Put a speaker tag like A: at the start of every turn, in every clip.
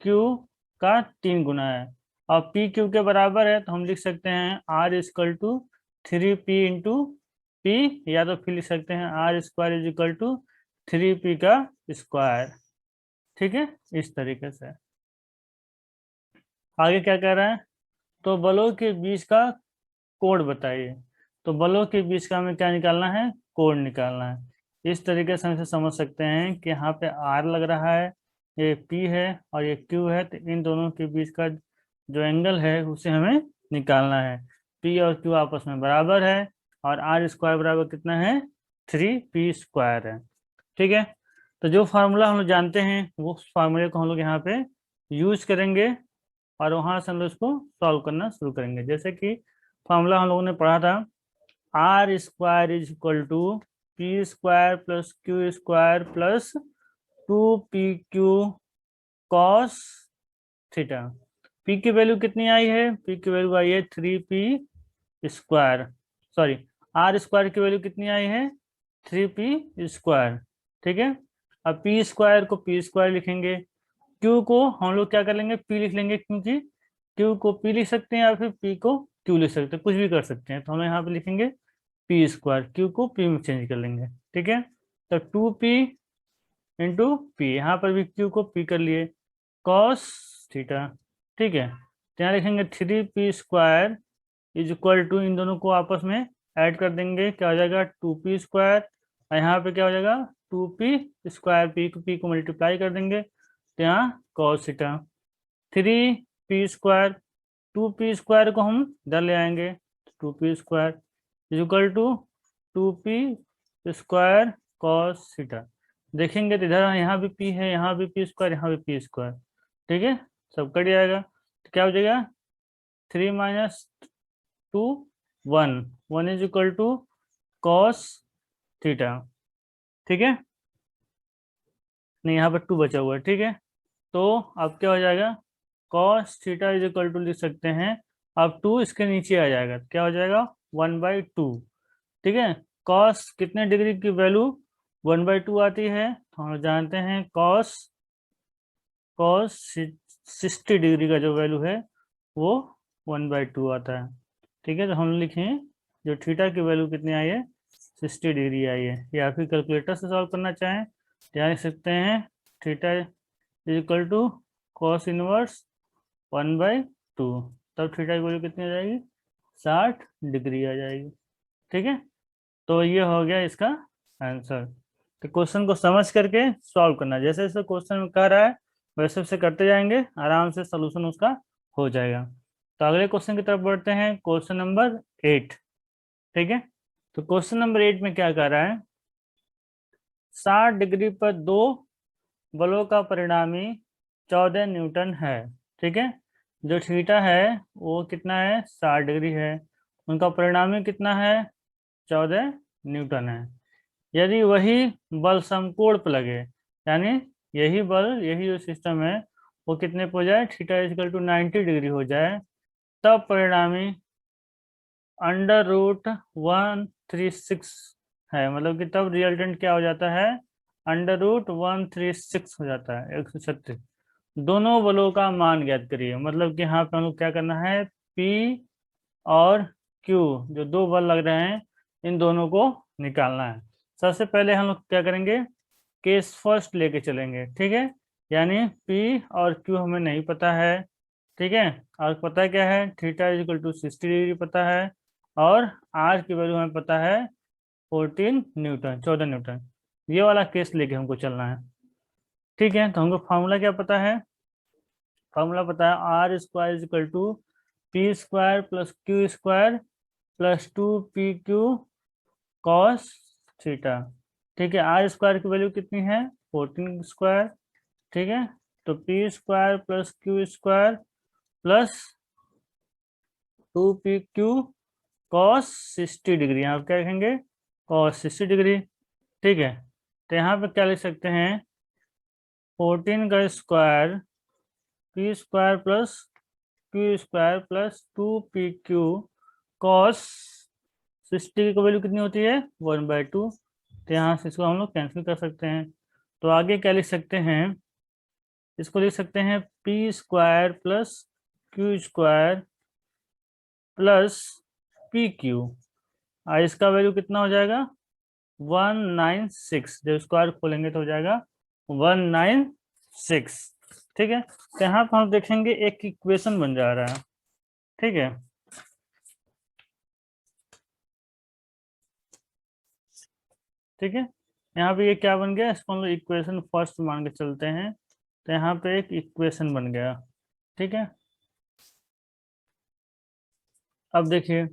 A: Q का 3 गुना है और पी क्यू के बराबर है, तो हम लिख सकते हैं r equal to 3p into p, या तो फिर लिख सकते हैं r square is equal to 3p का स्क्वायर। ठीक है, इस तरीके से। आगे क्या कह रहा है, तो बलों के बीच का कोण बताइए। तो बलों के बीच का हमें क्या निकालना है, कोण निकालना है। इस तरीके से हम इसे समझ सकते हैं कि यहाँ पे आर लग रहा है, ये पी है और ये क्यू है, तो इन दोनों के बीच का जो एंगल है उसे हमें निकालना है। पी और क्यू आपस में बराबर है और आर स्क्वायर बराबर कितना है, 3p स्क्वायर है। ठीक है, तो जो फार्मूला हम लोग जानते हैं वो फार्मूले को हम लोग यहाँ पे यूज करेंगे और वहां से हम लोग इसको सॉल्व करना शुरू करेंगे। जैसे कि फॉर्मूला हम लोगों ने पढ़ा था, r square is equal to P square plus Q square plus 2pq cos theta. P की वैल्यू कितनी आई है, पी की वैल्यू आई है 3p square, sorry r square की वैल्यू कितनी आई है, 3p स्क्वायर। ठीक है, अब पी स्क्वायर को पी स्क्वायर लिखेंगे, क्यू को हम लोग क्या कर लेंगे, पी लिख लेंगे, क्योंकि क्यू को पी लिख सकते हैं या फिर पी को क्यू लिख सकते हैं, कुछ भी कर सकते हैं। तो हम लोग यहाँ पे लिखेंगे पी स्क्वायर, क्यू को पी में चेंज कर लेंगे। ठीक है, तो 2p इंटू पी, यहाँ पर भी क्यू को पी कर लिए, कॉस थीटा। ठीक है, तो यहाँ लिखेंगे 3p square is equal to, इन दोनों को आपस में ऐड कर देंगे, क्या हो जाएगा 2p स्क्वायर, और यहाँ पे क्या हो जाएगा 2p स्क्वायर, पी को मल्टीप्लाई कर देंगे, तो यहाँ cos theta. 3p square, 2p square को हम इधर ले आएंगे, 2p square is equal to 2p square cos theta. देखेंगे तो इधर यहाँ भी p है, यहाँ भी p स्क्वायर, यहाँ भी p स्क्वायर। ठीक है, सब कट जाएगा, तो क्या हो जाएगा 3 minus 2 1, 1 is equal to cos theta. ठीक है, नहीं यहाँ पर 2 बचा हुआ है। ठीक है, तो अब क्या हो जाएगा, cos theta is equal to लिख सकते हैं, अब 2 इसके नीचे आ जाएगा, तो क्या हो जाएगा 1/2। ठीक है, कॉस कितने डिग्री की वैल्यू 1/2 आती है, तो हम जानते हैं कॉस कॉस 60 डिग्री का जो वैल्यू है वो 1/2 आता है। ठीक है, तो हम लिखें जो थीटा की वैल्यू कितनी आई है, 60 डिग्री आई है, या फिर कैलकुलेटर से सॉल्व करना चाहें तो यहाँ लिख सकते हैं theta is equal to cos inverse 1/2, तब थीटा की वैल्यू कितनी आ जाएगी, 60 डिग्री आ जाएगी। ठीक है, तो ये हो गया इसका आंसर। तो क्वेश्चन को समझ करके सॉल्व करना, जैसे जैसे क्वेश्चन में कह रहा है वैसे वैसे करते जाएंगे, आराम से सोल्यूशन उसका हो जाएगा। तो अगले क्वेश्चन की तरफ बढ़ते हैं, क्वेश्चन नंबर 8। ठीक है, तो क्वेश्चन नंबर 8 में क्या कह रहा है, 60 डिग्री पर दो बलों का परिणामी 14 न्यूटन है। ठीक है, जो थीटा है वो कितना है, 60 डिग्री है, उनका परिणामी कितना है, 14 न्यूटन है। यदि वही बल समकोण पर लगे, यानी यही बल, यही जो सिस्टम है वो कितने पे हो जाए, थीटा इक्वल टू 90 डिग्री हो जाए, तब परिणामी √136 है, मतलब कि तब रिजल्टेंट क्या हो जाता है, √136 हो जाता है, 136। दोनों बलों का मान ज्ञात करिए, मतलब कि यहाँ पे हम लोग क्या करना है, P और Q जो दो बल लग रहे हैं इन दोनों को निकालना है। सबसे पहले हम लोग क्या करेंगे, केस फर्स्ट लेके चलेंगे। ठीक है, यानी P और Q हमें नहीं पता है। ठीक है, और पता क्या है, theta is equal to 60 degree पता है, और R की वैल्यू हमें पता है 14 न्यूटन, 14 न्यूटन। ये वाला केस लेके हमको चलना है। ठीक है, तो हमको फार्मूला क्या पता है, फार्मूला पता है are square is equal to P square plus Q square plus 2pq cos theta. ठीक है, आर स्क्वायर की वैल्यू कितनी है, 14 स्क्वायर। ठीक है, तो P square plus Q square plus 2pq cos 60 degree, यहाँ क्या लिखेंगे, कॉस 60 डिग्री। ठीक है, तो यहाँ पे क्या लिख सकते हैं, 14 का square P square plus Q square plus 2pq cos 60 की वैल्यू कितनी होती है, 1/2। तो यहाँ से इसको हम लोग कैंसिल कर सकते हैं। तो आगे क्या लिख सकते हैं, इसको लिख सकते हैं P square plus Q square plus P Q. इसका वैल्यू कितना हो जाएगा 196। जब स्क्वायर खोलेंगे तो हो जाएगा 196। ठीक है, तो यहाँ पर हम देखेंगे एक इक्वेशन बन जा रहा है। ठीक है, ठीक है, यहाँ पे ये क्या बन गया, इसको हम लोग इक्वेशन फर्स्ट मान के चलते हैं। तो यहाँ पे एक इक्वेशन बन गया। ठीक है, अब देखिए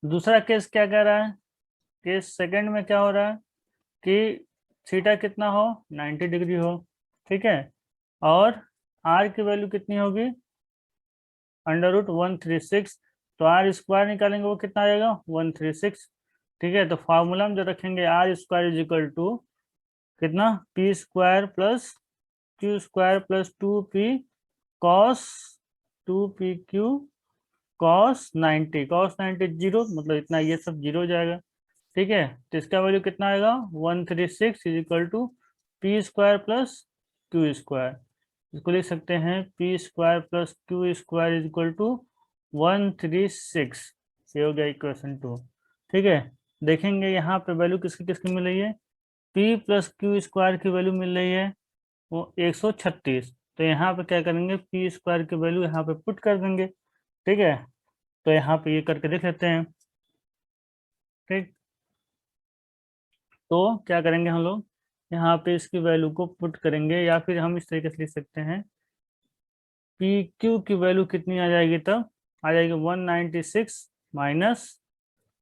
A: दूसरा केस क्या कह रहा है। केस सेकंड में क्या हो रहा है कि थीटा कितना हो 90 डिग्री हो। ठीक है, और आर की वैल्यू कितनी होगी √136। तो आर स्क्वायर निकालेंगे वो कितना आएगा 136। ठीक है, तो फार्मूला में जो रखेंगे R square is equal to कितना P square plus Q square plus 2p cos 2pq cos 90 zero, मतलब इतना ये सब जीरो हो जाएगा। ठीक है, तो इसका वैल्यू कितना आएगा 136 is equal to P square plus Q square. इसको लिख सकते हैं P square plus Q square is equal to 136। ये हो गया इक्वेशन 2। ठीक है, देखेंगे यहाँ पे वैल्यू किसकी किसकी मिल रही है। पी प्लस क्यू स्क्वायर की वैल्यू मिल रही है वो 136। तो यहाँ पे क्या करेंगे पी स्क्वायर की वैल्यू यहाँ पे पुट कर देंगे। ठीक है, तो यहाँ पे ये करके देख लेते हैं। ठीक, तो क्या करेंगे हम लोग यहाँ पे इसकी वैल्यू को पुट करेंगे, या फिर हम इस तरीके से लिख सकते हैं पी क्यू की वैल्यू कितनी आ जाएगी, तब आ जाएगी 196 माइनस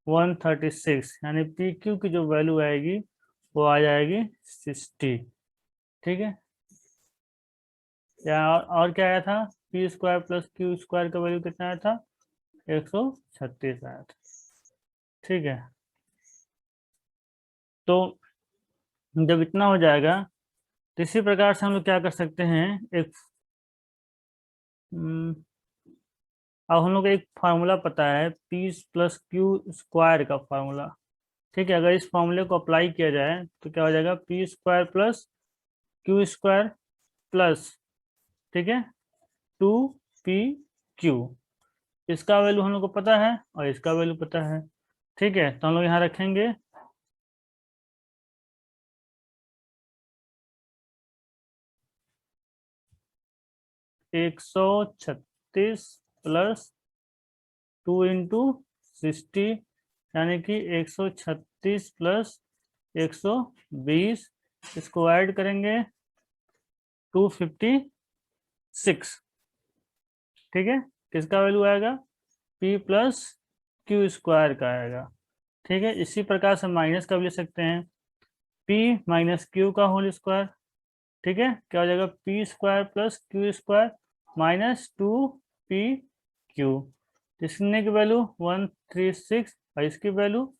A: 136, यानी पी क्यू की जो वैल्यू आएगी वो आ जाएगी 60। ठीक है, या और क्या आया था P square plus Q square का वैल्यू कितना आया था 136 आया था। ठीक है, तो जब इतना हो जाएगा तो इसी प्रकार से हम लोग क्या कर सकते हैं एक हम्म, अब हम लोग को एक फार्मूला पता है पी प्लस क्यू स्क्वायर का फार्मूला। ठीक है, अगर इस फार्मूले को अप्लाई किया जाए तो क्या हो जाएगा P square plus Q square plus, ठीक है, 2pq। इसका वैल्यू हम लोग को पता है और इसका वैल्यू पता है। ठीक है, तो हम लोग यहाँ रखेंगे 136 प्लस 2 × 60, यानी कि 136 प्लस 120। इसको ऐड करेंगे 256। ठीक है, किसका वैल्यू आएगा p प्लस क्यू स्क्वायर का आएगा। ठीक है, इसी प्रकार से माइनस का भी ले सकते हैं p माइनस क्यू का होल स्क्वायर। ठीक है, क्या हो जाएगा P square plus Q square minus 2pq। इसने की वैल्यू 136 और इसकी वैल्यू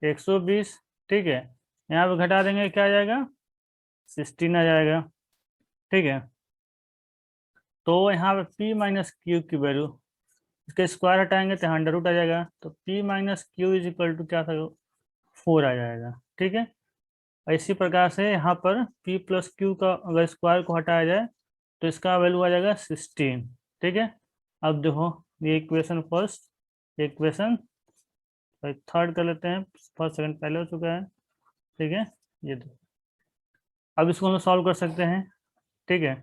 A: 120। ठीक है, यहाँ पे घटा देंगे क्या आ जाएगा 16 आ जाएगा। ठीक है, तो यहाँ पे p माइनस क्यू की वैल्यू इसके स्क्वायर हटाएंगे तो अंडर रूट आ जाएगा, तो p minus Q is equal to क्या था 4 आ जाएगा। ठीक है, इसी प्रकार से यहाँ पर p प्लस क्यू का अगर स्क्वायर को हटाया जाए तो इसका वैल्यू आ जाएगा 16। ठीक है, अब देखो ये इक्वेशन फर्स्ट, इक्वेशन थर्ड कर लेते हैं, फर्स्ट सेकंड पहले हो चुका है। ठीक है, ये दो अब इसको हम सॉल्व कर सकते हैं। ठीक है,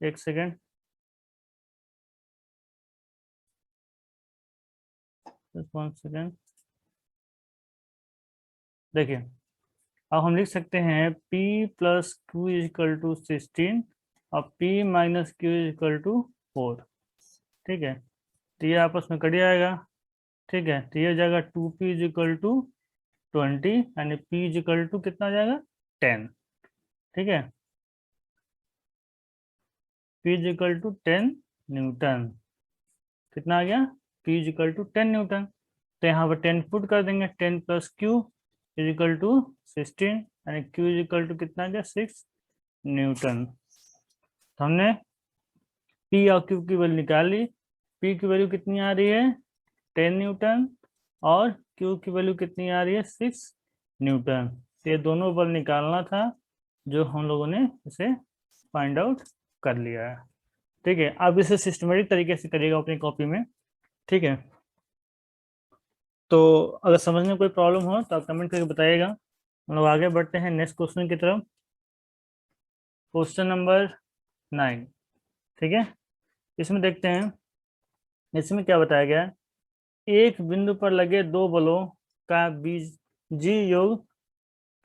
A: एक सेकेंड, वन सेकेंड, देखिए अब हम लिख सकते हैं p plus Q is equal to 16 और p minus Q is equal to 4। ठीक है, तो ये आपस में कट जाएगा। ठीक है, तो ये हो जाएगा 2p इज इक्वल टू 20, यानी p इज इक्वल टू कितना आ जाएगा 10। ठीक है, p is equal to 10 newton. कितना आ गया p is equal to 10 newton. तो यहाँ पर 10 पुट कर देंगे, 10 plus Q is equal to 16, यानी क्यू इज इक्वल टू कितना आ गया 6 न्यूटन। तो हमने पी और क्यू की वैल्यू निकाल ली। पी की वैल्यू कितनी आ रही है 10 न्यूटन और क्यू की वैल्यू कितनी आ रही है 6 न्यूटन। तो ये दोनों बल निकालना था, जो हम लोगों ने इसे फाइंड आउट कर लिया है। ठीक है, अब इसे सिस्टमेटिक तरीके से करिएगा अपनी कॉपी में। ठीक है, तो अगर समझने में कोई प्रॉब्लम हो तो आप कमेंट करके बताइएगा। हम लोग आगे बढ़ते हैं नेक्स्ट क्वेश्चन की तरफ। Question number 9। ठीक है, इसमें देखते हैं इसमें क्या बताया गया है। एक बिंदु पर लगे दो बलों का बीज जी योग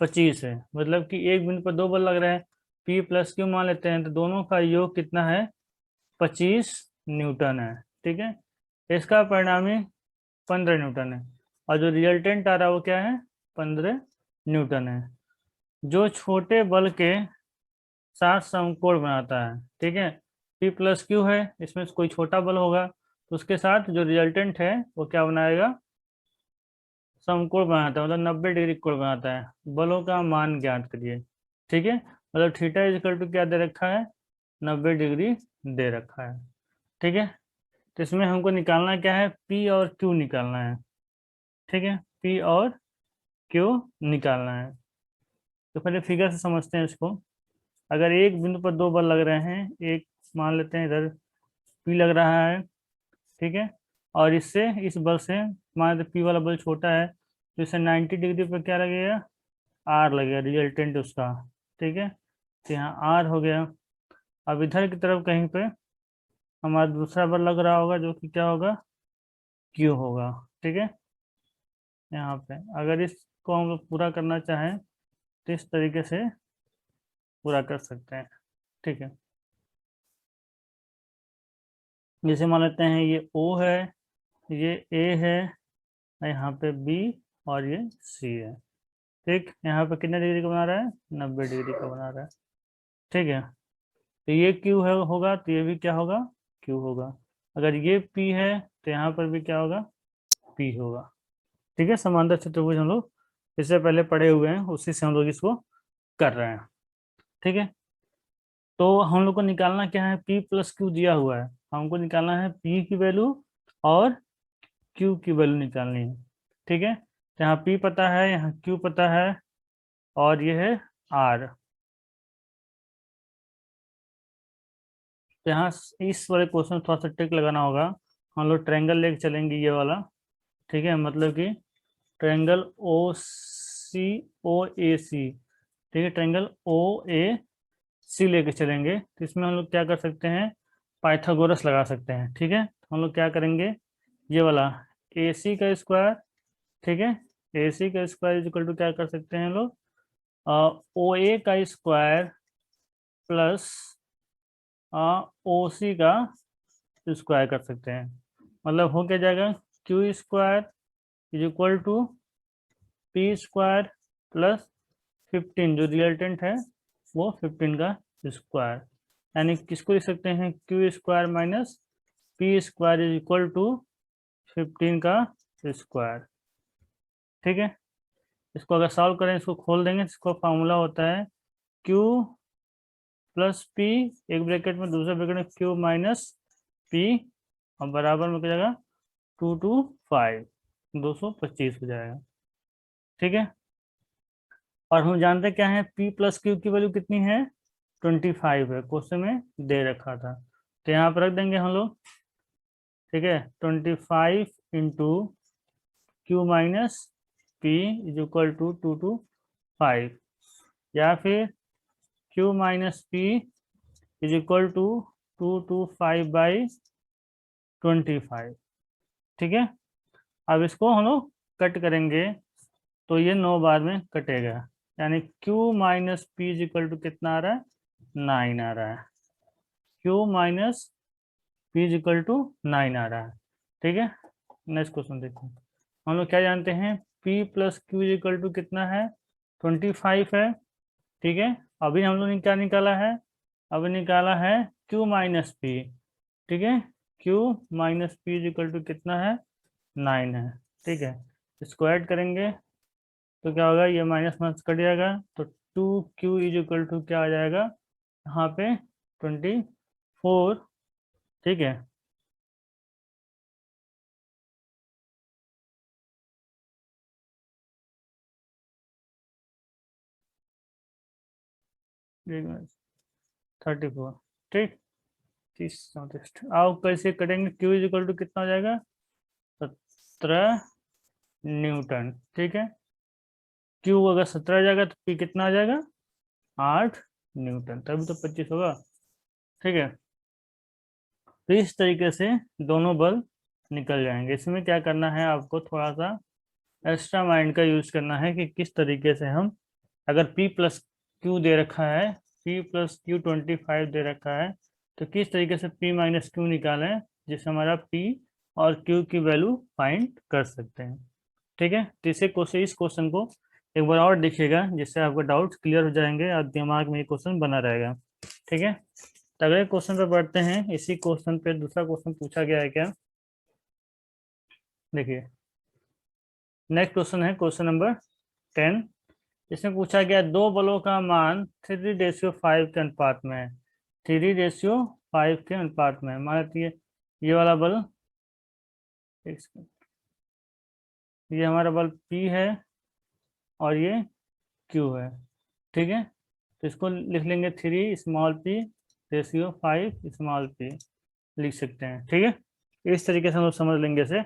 A: 25 है। मतलब कि एक बिंदु पर दो बल लग रहे हैं, P प्लस क्यू मान लेते हैं, तो दोनों का योग कितना है, 25 न्यूटन है। ठीक है, इसका परिणामी 15 न्यूटन है, और जो रिजल्टेंट आ रहा है वो क्या है, 15 न्यूटन है, जो छोटे बल के साथ समकोण बनाता है। ठीक है, P प्लस क्यू है, इसमें से कोई छोटा बल होगा तो उसके साथ जो रिजल्टेंट है वो क्या बनाएगा, समकोण बनाता है, मतलब 90 डिग्री कोण बनाता है। बलों का मान ज्ञात करिए। ठीक है, मतलब थीटा इज इक्वल टू क्या दे रखा है, 90 डिग्री दे रखा है। ठीक है, तो इसमें हमको निकालना क्या है, P और Q निकालना है। ठीक है, P और Q निकालना है। तो पहले फिगर से समझते हैं इसको। अगर एक बिंदु पर दो बल लग रहे हैं, एक मान लेते हैं इधर P लग रहा है। ठीक है, और इससे इस बल से मान लेते P वाला बल छोटा है, तो इससे 90 डिग्री पर क्या लगेगा, R लगेगा, रिजल्टेंट उसका। ठीक है, तो यहाँ R हो गया। अब इधर की तरफ कहीं पे हमारा दूसरा बल लग रहा होगा, जो कि क्या होगा, Q होगा। ठीक है, यहाँ पे अगर इसको हम लोग पूरा करना चाहें तो इस तरीके से पूरा कर सकते हैं। ठीक है, जैसे मान लेते हैं ये O है, ये A है, और यहाँ पे B, और ये C है। ठीक, यहाँ पे कितने डिग्री का बना रहा है, 90 डिग्री का बना रहा है। ठीक है, तो ये Q है होगा, तो ये भी क्या होगा, Q होगा। अगर ये P है तो यहाँ पर भी क्या होगा, P होगा। ठीक है, समांतर चतुर्भुज हम लोग इससे पहले पढ़े हुए हैं, उसी से हम लोग इसको कर रहे हैं। ठीक है, तो हम लोग को निकालना क्या है, P प्लस क्यू दिया हुआ है, हमको निकालना है P की वैल्यू और Q की वैल्यू निकालनी है। ठीक है, तो यहाँ P पता है, यहाँ Q पता है, और ये है R। तो यहाँ इस वाले क्वेश्चन में थोड़ा सा ट्रिक लगाना होगा। हम लोग ट्रायंगल लेके चलेंगे ये वाला। ठीक है, मतलब कि ट्रायंगल OCOAC। ठीक है, ट्रायंगल OAC लेके चलेंगे, तो इसमें हम लोग क्या कर सकते हैं, पाइथागोरस लगा सकते हैं। ठीक है, तो हम लोग क्या करेंगे, ये वाला AC का स्क्वायर। ठीक है, AC का स्क्वायर इज इक्वल टू क्या कर सकते हैं हम लोग, OA का स्क्वायर प्लस OC का स्क्वायर कर सकते हैं। मतलब हो क्या जाएगा, Q square is equal to P square plus 15, जो रिजल्टेंट है वो 15 का स्क्वायर। यानी किसको लिख सकते हैं, Q square minus P square is equal to 15 का स्क्वायर। ठीक है, इसको अगर सॉल्व करें, इसको खोल देंगे, इसको फार्मूला होता है Q प्लस P, एक ब्रैकेट में, दूसरे ब्रैकेट में Q माइनस P, और बराबर में क्या जाएगा, 225, 225 हो जाएगा। ठीक है, और हम जानते क्या है, P प्लस Q की वैल्यू कितनी है, 25 है, क्वेश्चन में दे रखा था, तो यहाँ पर रख देंगे हम लोग। ठीक है, 25 into Q minus P is equal to 225, या फिर Q minus P is equal to 225/25। ठीक है, अब इसको हम लोग कट करेंगे, तो ये 9 बार में कटेगा, यानी Q minus P is equal to कितना आ रहा है, 9 आ रहा है। Q minus P is equal to 9 आ रहा है। ठीक है, नेक्स्ट क्वेश्चन देखो। हम लोग क्या जानते हैं, P plus Q is equal to कितना है, 25 है। ठीक है, अभी हम लोग ने क्या निकाला है, अभी निकाला है Q माइनस पी। ठीक है, Q minus P is equal to कितना है, 9 है। ठीक है, इसको ऐड करेंगे तो क्या होगा, ये माइनस माइनस कट जाएगा, तो 2Q इज इक्वल टू क्या आ जाएगा, यहाँ पे 24। ठीक है, 34, ठीक। 30 34, आओ कैसे करेंगे। Q इज इक्वल टू कितना हो जाएगा, 17 न्यूटन, ठीक है। Q अगर 17 आ जाएगा तो P कितना आ जाएगा, 8 न्यूटन, तभी तो 25 होगा, ठीक है। तो इस तरीके से दोनों बल निकल जाएंगे। इसमें क्या करना है, आपको थोड़ा सा एक्स्ट्रा माइंड का यूज करना है कि किस तरीके से हम, अगर P प्लस क्यू दे रखा है, P प्लस क्यू 25 दे रखा है, तो किस तरीके से P माइनस क्यू निकालें जिससे हमारा P और Q की वैल्यू फाइंड कर सकते हैं, ठीक है। तो इस क्वेश्चन को एक बार और देखिएगा जिससे आपको डाउट क्लियर हो जाएंगे और दिमाग में ये क्वेश्चन बना रहेगा, ठीक है। तो अगले क्वेश्चन पे बढ़ते हैं। इसी क्वेश्चन पे दूसरा क्वेश्चन पूछा गया है क्या, देखिए। नेक्स्ट क्वेश्चन है क्वेश्चन नंबर 10। इसमें पूछा गया दो बलों का मान 3:5 के अनुपात में है। 3:5 के अनुपात में है। मान लीजिए ये वाला बल, एक सेकंड, ये हमारा बल P है और ये Q है, ठीक है। तो इसको लिख लेंगे 3 स्मॉल p/5 स्मॉल p, लिख सकते हैं, ठीक है। इस तरीके से हम लोग समझ लेंगे इसे।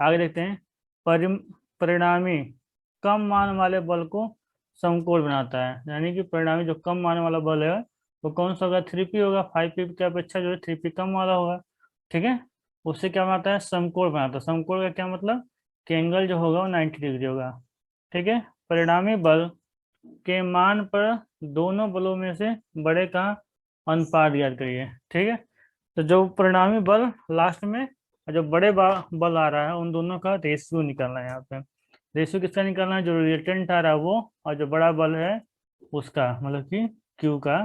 A: आगे देखते हैं। परिणामी कम मान वाले बल को समकोण बनाता है, यानी कि परिणामी जो कम मान वाला बल है वो कौन सा होगा, 3p होगा। 5p की अपेक्षा जो है 3p कम वाला होगा, ठीक है। उससे क्या बनाता है, समकोण बनाता है। समकोण का क्या मतलब, कि एंगल जो होगा वो 90 डिग्री होगा, ठीक है। परिणामी बल के मान पर दोनों बलों में से बड़े का अनुपात ज्ञात करिए, ठीक है। तो जो परिणामी बल लास्ट में और जो बड़े बल आ रहा है उन दोनों का रेशियो निकालना है। यहाँ पे रेशियो किसका निकालना है, जो रिजल्टेंट आ रहा है वो, और जो बड़ा बल है उसका, मतलब कि क्यू का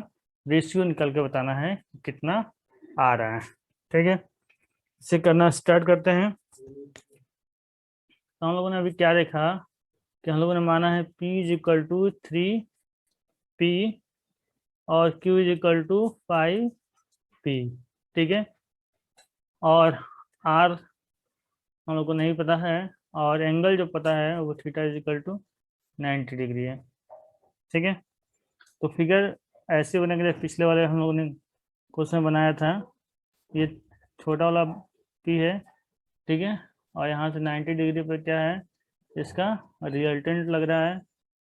A: रेशियो निकाल के बताना है कितना आ रहा है, ठीक है। इसे करना स्टार्ट करते हैं। तो हम लोगों ने अभी क्या देखा कि हम लोगों ने माना है P is equal to 3p और Q is equal to 5p, ठीक है। और R हम लोग को नहीं पता है, और एंगल जो पता है वो theta is equal to 90 degree है, ठीक है। तो फिगर ऐसे बने के पिछले वाले हम लोगों ने क्वेश्चन बनाया था। ये छोटा वाला P है, ठीक है। और यहाँ से 90 डिग्री पर क्या है, इसका रिजल्टेंट लग रहा है,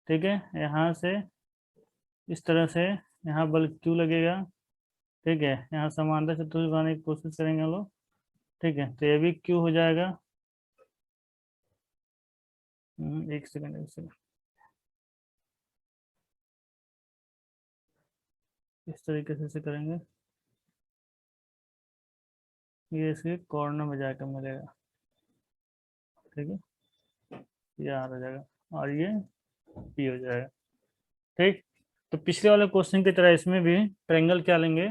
A: ठीक है। यहाँ से इस तरह से यहाँ बल Q लगेगा, ठीक है। यहाँ समांतर चतुर्भुज बनाने की कोशिश करेंगे हम लोग, ठीक है। तो ये भी Q हो जाएगा। एक सेकंड, इस तरीके से इसे करेंगे, ये इसके कॉर्नर में जाकर मिलेगा, ठीक है। ये आ जाएगा और ये P हो जाएगा, ठीक। तो पिछले वाले क्वेश्चन की तरह इसमें भी ट्रायंगल क्या लेंगे,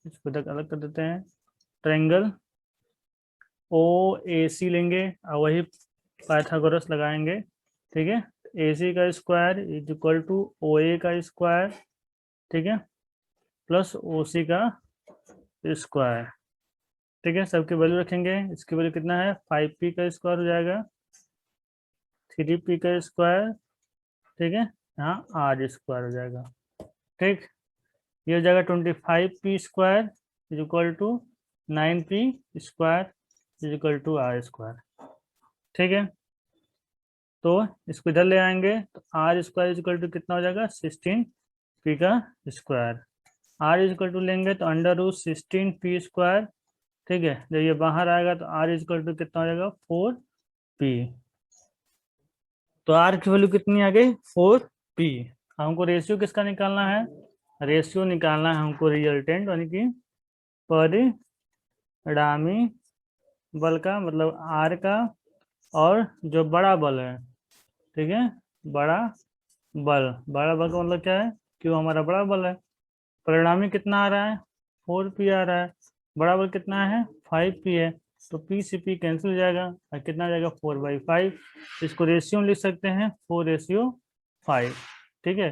A: इसको अलग कर देते हैं। ट्रायंगल OAC लेंगे और वही पाइथागोरस लगाएंगे, ठीक है। AC का square is equal to OA का स्क्वायर, ठीक है, प्लस OC का स्क्वायर, ठीक है। सबकी वैल्यू रखेंगे। इसकी वैल्यू कितना है, 5p का स्क्वायर हो जाएगा, 3p का स्क्वायर, ठीक है। यहाँ R स्क्वायर हो जाएगा, ठीक। ये हो जाएगा 25p square is equal to 9p square is equal to R square, ठीक है। तो इसको इधर ले आएंगे तो R square is equal to कितना हो जाएगा, 16p का square. R is equal to लेंगे तो अंडर रूट 16p स्क्वायर, ठीक है। जब ये बाहर आएगा तो R इज इक्वल टू कितना हो जाएगा, 4p। तो R की वैल्यू कितनी आ गई, 4p। हमको रेशियो किसका निकालना है, रेशियो निकालना है हमको रिजल्टेंट यानी कि परिणामी बल का, मतलब R का, और जो बड़ा बल है, ठीक है, बड़ा बड़ा बल का मतलब क्या है, क्यों हमारा बड़ा बल है। परिणामी कितना आ रहा है, 4p आ रहा है। बड़ा बल कितना है, 5p है। तो p से p कैंसिल हो जाएगा और कितना आ जाएगा, 4/5। इसको रेशियो लिख सकते हैं 4:5, ठीक है।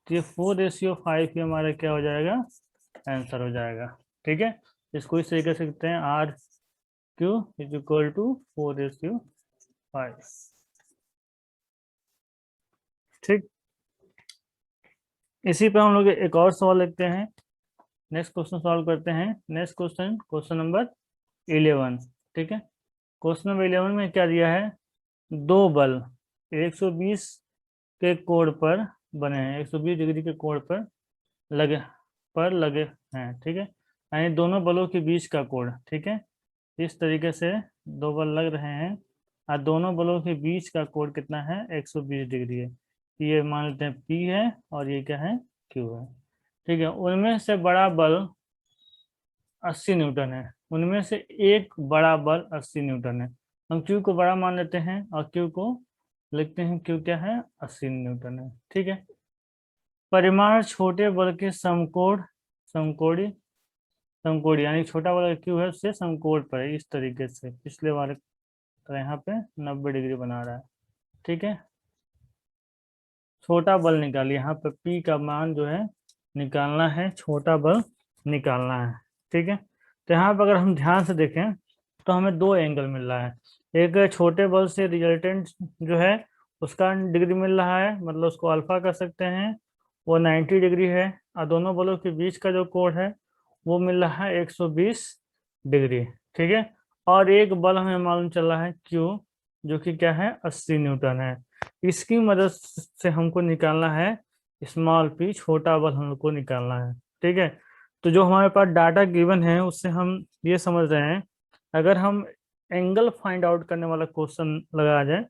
A: तो ये 4:5 ही हमारा क्या हो जाएगा, आंसर हो जाएगा, ठीक है। इसको इस तरीके से लिखते हैं RQ इज इक्वल टू 4:5, ठीक। इसी पे हम लोग एक और सवाल लिखते हैं। नेक्स्ट क्वेश्चन सॉल्व करते हैं। Next question, question number 11। ठीक है, क्वेश्चन नंबर 11 में क्या दिया है? दो बल 120 के कोण पर बने हैं, 120 डिग्री के कोण लगे लगे हैं। ठीक है, यानी दोनों बलों के बीच का कोण। ठीक है, इस तरीके से दो बल लग रहे हैं और दोनों बलों के बीच का कोण कितना है? 120 डिग्री है। ये मान लेते हैं P है और ये क्या है? Q है। ठीक है, उनमें से बड़ा बल 80 न्यूटन है। उनमें से एक बड़ा बल 80 न्यूटन है। हम Q को बड़ा मान लेते हैं और Q को लिखते हैं, Q क्या है? 80 न्यूटन है। ठीक है, परिमाण छोटे बल के समकोण, समकोणी, समकोणी यानी छोटा वाला Q है उससे समकोण पर है। इस तरीके से पिछले वाले तो यहाँ पे 90 डिग्री बना रहा है। ठीक है, छोटा बल निकालिए। यहाँ पे P का मान जो है निकालना है, छोटा बल निकालना है। ठीक है, तो यहाँ पर अगर हम ध्यान से देखें तो हमें दो एंगल मिल रहा है। एक छोटे बल से रिजल्टेंट जो है उसका डिग्री मिल रहा है, मतलब उसको अल्फा कर सकते हैं, वो 90 डिग्री है। और दोनों बलों के बीच का जो कोण है वो मिल रहा है 120 डिग्री। ठीक है, और एक बल हमें मालूम चल रहा है Q, जो कि क्या है? 80 न्यूटन है। इसकी मदद से हमको निकालना है स्मॉल p, छोटा बल हमको निकालना है। ठीक है, तो जो हमारे पास डाटा गिवन है उससे हम ये समझ रहे हैं, अगर हम एंगल फाइंड आउट करने वाला क्वेश्चन लगा जाए,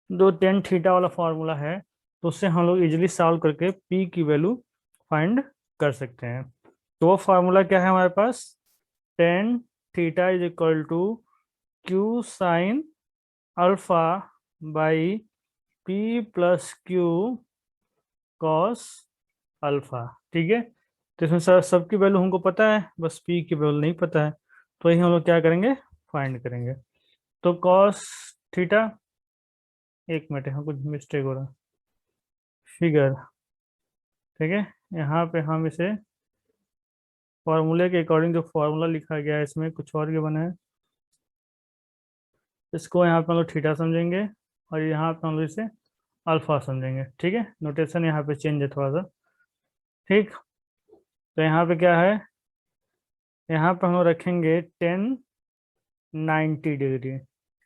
A: जो टेन थीटा वाला फॉर्मूला है, तो उससे हम लोग इजिली सॉल्व करके p की वैल्यू फाइंड कर सकते हैं। तो वो फार्मूला क्या है हमारे पास? Tan theta is equal to Q sine alpha by P plus Q cos alpha. ठीक है, तो इसमें सर सबकी वैल्यू हमको पता है, बस पी की वैल्यू नहीं पता है, तो यही हम लोग क्या करेंगे? फाइंड करेंगे। तो कॉस थीटा, एक मिनट यहाँ कुछ मिस्टेक हो रहा, फिगर। ठीक है, यहाँ पे हम इसे फॉर्मूले के अकॉर्डिंग जो फॉर्मूला लिखा गया है इसमें कुछ और ये बना है, इसको यहाँ पे हम लोग थीटा समझेंगे और यहाँ पे हम लोग इसे अल्फा समझेंगे। ठीक है, नोटेशन यहाँ पे चेंज है थोड़ा सा। ठीक, तो यहाँ पे क्या है? यहाँ पे हम लोग रखेंगे 1090 डिग्री।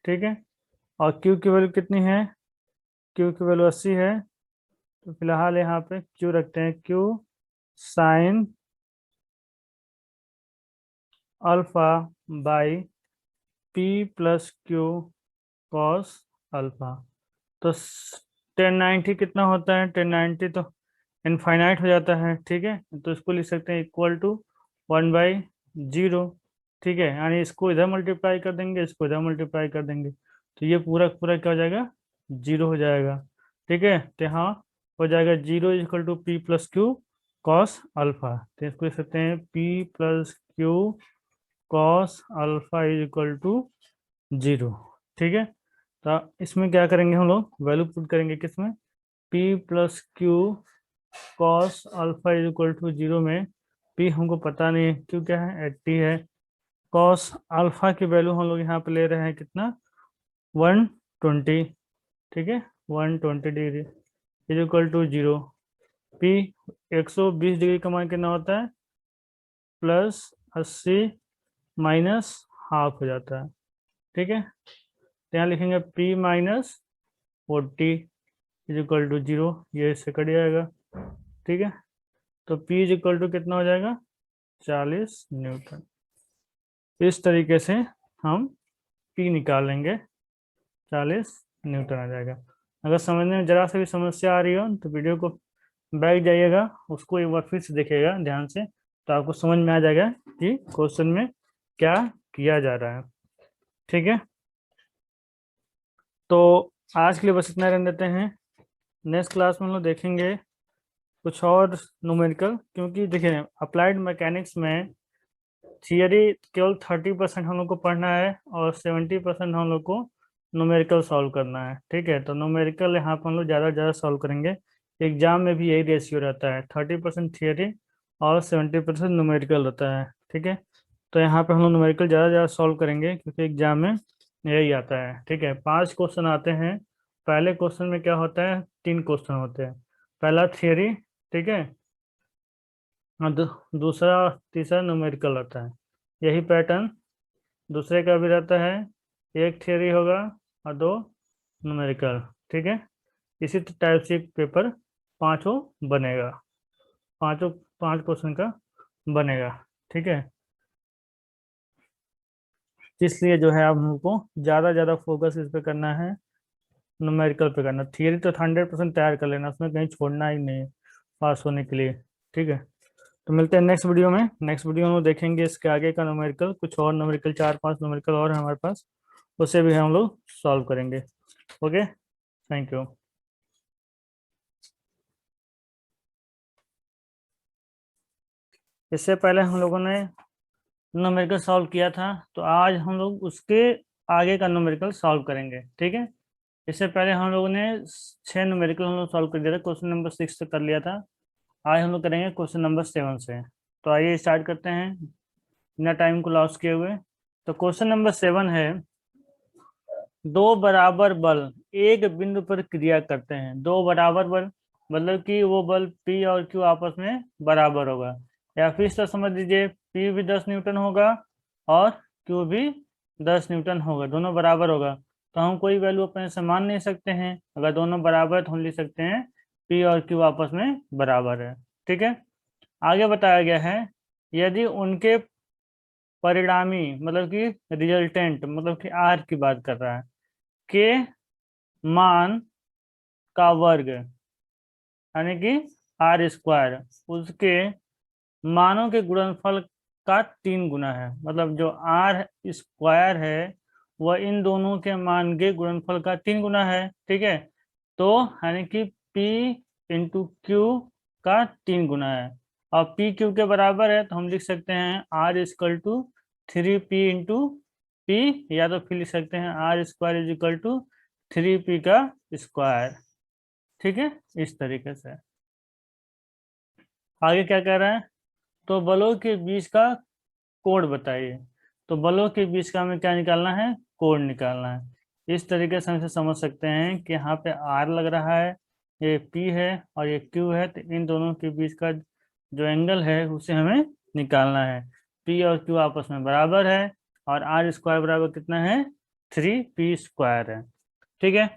A: ठीक है, और Q की वैल्यू कितनी है? Q की वैल्यू 80 है, तो फिलहाल यहाँ पे Q रखते हैं, Q sign alpha by P plus Q cos alpha. तो 1090 कितना होता है? 1090 तो इनफाइनाइट हो जाता है। ठीक है, तो इसको लिख सकते हैं इक्वल टू 1/0। ठीक है, यानी इसको इधर मल्टीप्लाई कर देंगे, इसको इधर मल्टीप्लाई कर देंगे, तो ये पूरा पूरा क्या हो जाएगा? 0 हो जाएगा। ठीक है, तो यहाँ हो जाएगा 0 equal to P plus Q cos alpha. तो इसको लिख सकते हैं P plus Q cos alpha is equal to 0। ठीक है, तो इसमें क्या करेंगे? हम लोग वैल्यू पुट करेंगे किसमें? P plus Q cos alpha is equal to 0 में P हमको पता नहीं है, क्यों क्या है? 80 है। कॉस अल्फा की वैल्यू हम लोग यहाँ पे ले रहे हैं कितना? 120। ठीक है, 120 degree is equal to 0। P 120 degree का मान कितना होता है? प्लस 80 माइनस हाफ हो जाता है। ठीक है, तो यहाँ लिखेंगे P minus 40 is equal to 0, ये इससे कट जाएगा। ठीक है, तो P इज इक्वल टू कितना हो जाएगा? 40 न्यूटन। इस तरीके से हम P निकाल लेंगे, 40 न्यूटन आ जाएगा। अगर समझने में जरा सा भी समस्या आ रही हो तो वीडियो को बैठ जाइएगा, उसको एक बार फिर से देखिएगा ध्यान से, तो आपको समझ में आ जाएगा कि क्वेश्चन में क्या किया जा रहा है। ठीक है, तो आज के लिए बस इतना रहने देते हैं। नेक्स्ट क्लास में हम लोग देखेंगे कुछ और न्यूमेरिकल, क्योंकि देखिए अप्लाइड मैकेनिक्स में थियरी केवल 30% हम लोग को पढ़ना है और 70% हम लोग को न्यूमेरिकल सॉल्व करना है। ठीक है, तो न्यूमेरिकल यहाँ पर हम लोग ज़्यादा सॉल्व करेंगे। एग्जाम में भी यही रेशियो रहता है, 30% थियरी और 70% न्यूमेरिकल रहता है। ठीक है, तो यहाँ पे हम लोग न्यूमेरिकल ज़्यादा सॉल्व करेंगे क्योंकि एग्जाम में यही आता है। ठीक है, 5 क्वेश्चन आते हैं। पहले क्वेश्चन में क्या होता है? 3 क्वेश्चन होते हैं। पहला थियरी, ठीक है, हाँ, दूसरा और तीसरा न्यूमेरिकल रहता है। यही पैटर्न दूसरे का भी रहता है। एक थ्योरी होगा और दो न्यूमेरिकल। ठीक है, इसी टाइप से एक पेपर पांचों बनेगा, पांचों 5 क्वेश्चन का बनेगा। ठीक है, इसलिए जो है आप हमको ज़्यादा फोकस इस पे करना है, न्यूमेरिकल पे करना। थियरी तो 100% तैयार कर लेना, उसमें कहीं छोड़ना ही नहीं है पास होने के लिए। ठीक है, तो मिलते हैं नेक्स्ट वीडियो में। नेक्स्ट वीडियो में देखेंगे इसके आगे का न्यूमेरिकल, कुछ और न्यूमेरिकल 4-5 न्यूमेरिकल और है हमारे पास, उसे भी हम लोग सॉल्व करेंगे। Okay, thank you. इससे पहले हम लोगों ने न्यूमेरिकल सॉल्व किया था, तो आज हम लोग उसके आगे का न्यूमेरिकल सॉल्व करेंगे। ठीक है, इससे पहले हम लोगों ने 6 न्यूमेरिकल हम लोग सॉल्व कर दिया था, क्वेश्चन नंबर 6 से कर लिया था। आज हम लोग करेंगे क्वेश्चन नंबर 7 से। तो आइए स्टार्ट करते हैं बिना टाइम को लॉस किए हुए। तो क्वेश्चन नंबर 7 है, दो बराबर बल एक बिंदु पर क्रिया करते हैं। दो बराबर बल मतलब कि वो बल P और Q आपस में बराबर होगा, या फिर इस तरह समझ लीजिए P भी 10 न्यूटन होगा और Q भी 10 न्यूटन होगा, दोनों बराबर होगा। तो हम कोई वैल्यू अपने से मान नहीं सकते हैं, अगर दोनों बराबर है तो हम लिख सकते हैं P और Q आपस में बराबर है। ठीक है, आगे बताया गया है, यदि उनके परिणामी मतलब कि रिजल्टेंट मतलब कि R की बात कर रहा है, के मान का वर्ग यानी कि R² उसके मानों के गुणनफल का 3 गुना है। मतलब जो R² है वह इन दोनों के मान के गुणनफल का 3 गुना है। ठीक है, तो यानी कि P इंटू क्यू का 3 गुना है, और P क्यू के बराबर है, तो हम लिख सकते हैं R=3P इंटू P, या तो फिर लिख सकते हैं R² = 3P का स्क्वायर। ठीक है, इस तरीके से। आगे क्या कह रहा है, तो बलों के बीच का कोण बताइए। तो बलों के बीच का हमें क्या निकालना है, कोण निकालना है। इस तरीके से हम इसे समझ सकते हैं कि यहाँ पे R लग रहा है, ये P है और ये Q है, तो इन दोनों के बीच का जो एंगल है उसे हमें निकालना है। P और Q आपस में बराबर है, और R² बराबर कितना है, 3P² है। ठीक है,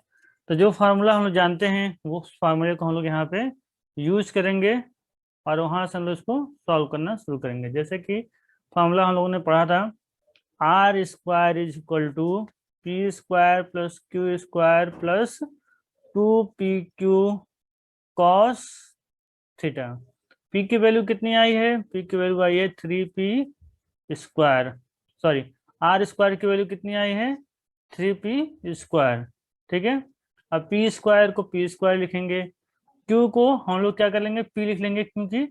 A: तो जो फार्मूला हम लोग जानते हैं वो फार्मूले को हम लोग यहाँ पे यूज करेंगे, और वहां से हम लोग इसको सॉल्व करना शुरू करेंगे। जैसे कि फॉर्मूला हम लोगों ने पढ़ा था, R² = P² plus Q² plus 2PQ cos theta. P की वैल्यू कितनी आई है, P की वैल्यू आई है 3P², सॉरी R² की वैल्यू कितनी आई है, 3P²। ठीक है, अब P² को P² लिखेंगे, Q को हम लोग क्या कर लेंगे, P लिख लेंगे, क्योंकि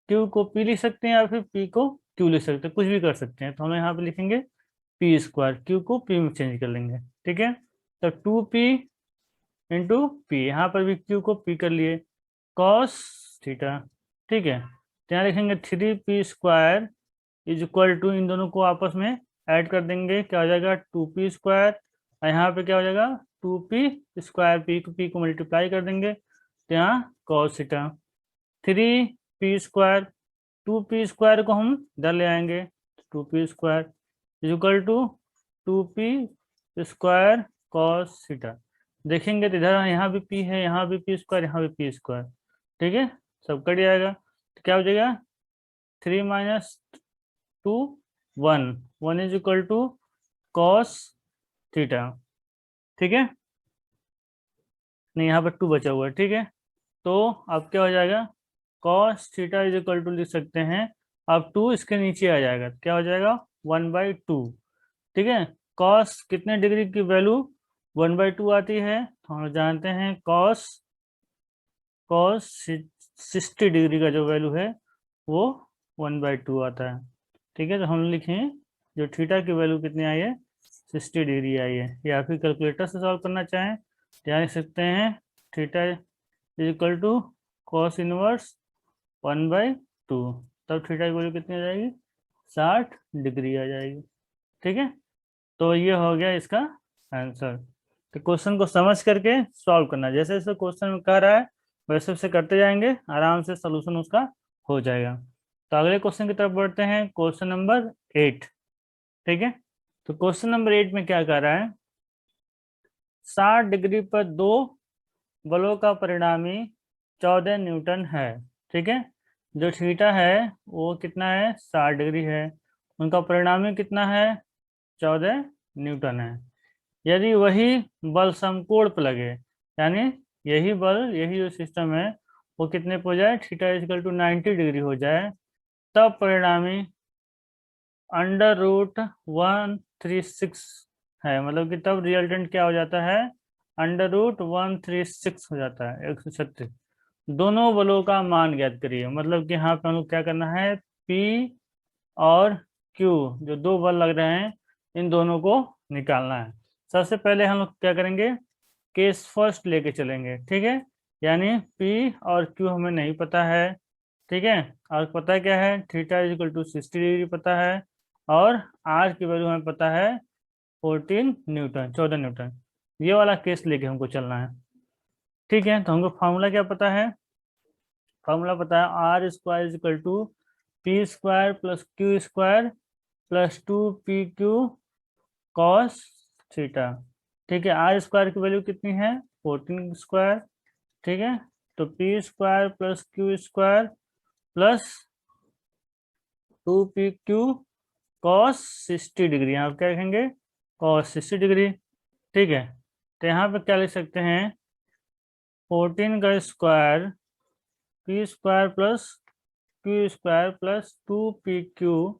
A: Q को P लिख सकते हैं या फिर P को Q लिख सकते हैं, कुछ भी कर सकते हैं। तो हम लोग यहाँ पे लिखेंगे P², Q को P में चेंज कर लेंगे। ठीक है, तो 2P इंटू P, यहाँ पर भी Q को P कर लिए, कॉस थीटा। ठीक है, तो यहाँ लिखेंगे 3P² = इन दोनों को आपस में ऐड कर देंगे, क्या हो जाएगा 2P², और यहाँ पे क्या हो जाएगा 2P², P को मल्टीप्लाई कर देंगे, तो यहाँ कॉस थीटा। 3P², 2P² को हम इधर ले आएंगे, 2P² = 2P² कॉस थीटा। देखेंगे तो इधर यहाँ भी P है, यहाँ भी P², यहाँ भी P²। ठीक है, सब कट जाएगा, तो क्या हो जाएगा 3 - 2 1, 1 = कॉस थीटा। ठीक है, नहीं यहाँ पर 2 बचा हुआ है। ठीक है, तो अब क्या हो जाएगा, कॉस थीटा = लिख सकते हैं, अब 2 इसके नीचे आ जाएगा, तो क्या हो जाएगा 1/2। ठीक है, कॉस कितने डिग्री की वैल्यू 1/2 आती है, तो हम जानते हैं कॉस कॉस 60 डिग्री का जो वैल्यू है वो 1/2 आता है। ठीक है, तो हम लिखें जो थीटा की वैल्यू कितनी आई है, 60 डिग्री आई है, या फिर कैलकुलेटर से सॉल्व करना चाहें तो यहाँ लिख सकते हैं थीटा = कॉस इनवर्स 1/2, तब थीटा की वैल्यू कितनी आ जाएगी, 60 डिग्री आ जाएगी। ठीक है, तो ये हो गया इसका आंसर। तो क्वेश्चन को समझ करके सॉल्व करना, जैसे जैसे क्वेश्चन में कह रहा है वैसे वैसे करते जाएंगे, आराम से सोल्यूशन उसका हो जाएगा। तो अगले क्वेश्चन की तरफ बढ़ते हैं, क्वेश्चन नंबर 8। ठीक है, तो क्वेश्चन नंबर 8 में क्या कह रहा है, 60 डिग्री पर दो बलों का परिणामी 14 न्यूटन है। ठीक है, जो थीटा है वो कितना है, 60 डिग्री है, उनका परिणामी कितना है, 14 न्यूटन है। यदि वही बल समकोण पर लगे, यानी यही बल, यही जो सिस्टम है वो कितने पे हो जाए, थीटा इक्वल टू 90 डिग्री हो जाए, तब परिणामी अंडर रूट 136 है, मतलब कि तब रिजल्टेंट क्या हो जाता है, अंडर रूट 136 हो जाता है, 136। दोनों बलों का मान ज्ञात करिए, मतलब कि यहाँ पे हम लोग क्या करना है, P और Q, जो दो बल लग रहे हैं इन दोनों को निकालना है। सबसे पहले हम लोग क्या करेंगे, केस फर्स्ट लेके चलेंगे। ठीक है, यानी P और Q हमें नहीं पता है। ठीक है, और पता क्या है, थीटा इक्वल टू 60 डिग्री पता है, और R की वैल्यू हमें पता है 14 न्यूटन, 14 न्यूटन। ये वाला केस लेके हमको चलना है। ठीक है, तो हमको फार्मूला क्या पता है, फार्मूला पता है are square is equal to P square plus Q square plus 2PQ cos theta. ठीक है, आर स्क्वायर की वैल्यू कितनी है, 14 स्क्वायर। ठीक है, तो P square plus Q square plus 2PQ cos 60 degree, यहाँ पे क्या लिखेंगे, कॉस 60 डिग्री। ठीक है, तो यहाँ पे क्या लिख सकते हैं, 14 का square P square plus Q square plus 2PQ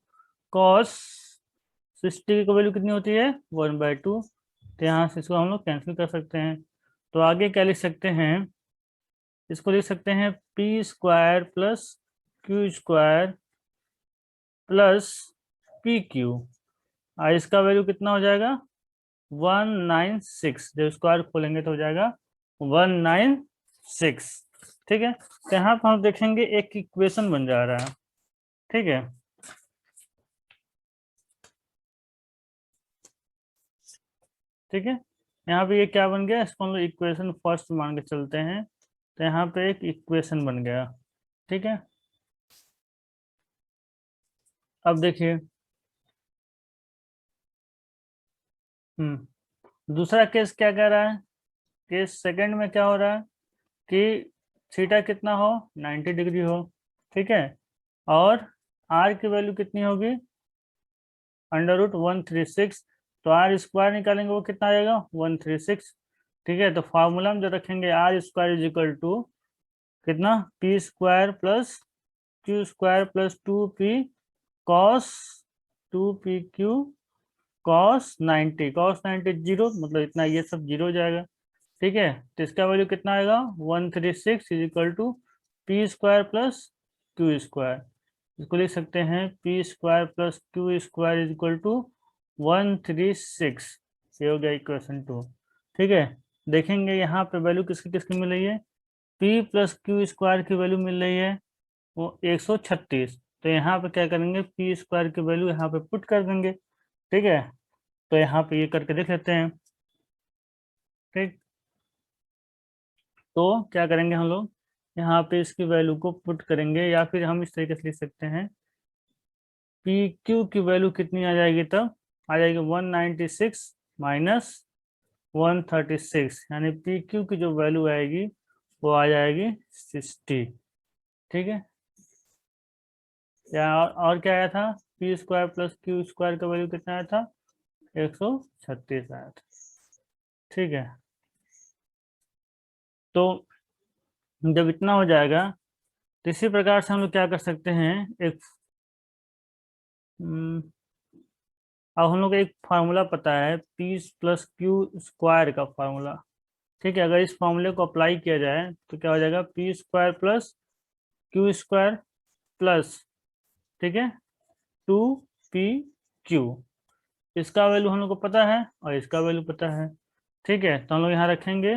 A: cos 60 की वैल्यू कितनी होती है, 1/2। तो यहाँ से इसको हम लोग कैंसिल कर सकते हैं। तो आगे क्या लिख सकते हैं, इसको लिख सकते हैं P square plus Q square plus PQ, और इसका वैल्यू कितना हो जाएगा, 196। जब स्क्वायर खोलेंगे तो हो जाएगा 196। ठीक है, तो यहाँ पर हम देखेंगे एक इक्वेशन बन जा रहा है। ठीक है, ठीक है, यहाँ पे ये क्या बन गया, इसको हम लोग इक्वेशन फर्स्ट मान के चलते हैं, तो यहाँ पे एक इक्वेशन बन गया। ठीक है, अब देखिए, दूसरा केस क्या कह रहा है, केस सेकंड में क्या हो रहा है कि थीटा कितना हो, 90 डिग्री हो। ठीक है, और आर की वैल्यू कितनी होगी, अंडर रूट 136। तो आर स्क्वायर निकालेंगे वो कितना आएगा, 136। ठीक है, तो फार्मूला में जो रखेंगे, R square is equal to कितना, P square plus Q square plus 2P cos 2PQ cos 90, cos 90 zero, मतलब इतना, ये सब जीरो हो जाएगा। ठीक है, तो इसका वैल्यू कितना आएगा, 136 is equal to P square plus Q square. इसको लिख सकते हैं P square plus Q square is equal to 136। ये हो गया इक्वेशन 2। ठीक है, देखेंगे यहाँ पे वैल्यू किसकी किसकी मिल रही है, पी प्लस क्यू स्क्वायर की वैल्यू मिल रही है वो 136। तो यहाँ पे क्या करेंगे, पी स्क्वायर की वैल्यू यहाँ पे पुट कर देंगे। ठीक है, तो यहाँ पे ये करके देख लेते हैं। ठीक, तो क्या करेंगे हम लोग, यहाँ पे इसकी वैल्यू को पुट करेंगे, या फिर हम इस तरीके से लिख सकते हैं, पी क्यू की वैल्यू कितनी आ जाएगी, तब आ जाएगी 196 माइनस 136, यानी पी क्यू की जो वैल्यू आएगी वो आ जाएगी 60। ठीक है, या और क्या आया था, P square plus Q square का वैल्यू कितना आया था, 136 आया था। ठीक है, तो जब इतना हो जाएगा, तो इसी प्रकार से हम लोग क्या कर सकते हैं, एक हम्म, अब हम लोग को एक फार्मूला पता है, पी प्लस क्यू स्क्वायर का फार्मूला। ठीक है, अगर इस फार्मूले को अप्लाई किया जाए तो क्या हो जाएगा, P square plus Q square plus, ठीक है, 2PQ। इसका वैल्यू हम लोग को पता है और इसका वैल्यू पता है। ठीक है, तो हम लोग यहाँ रखेंगे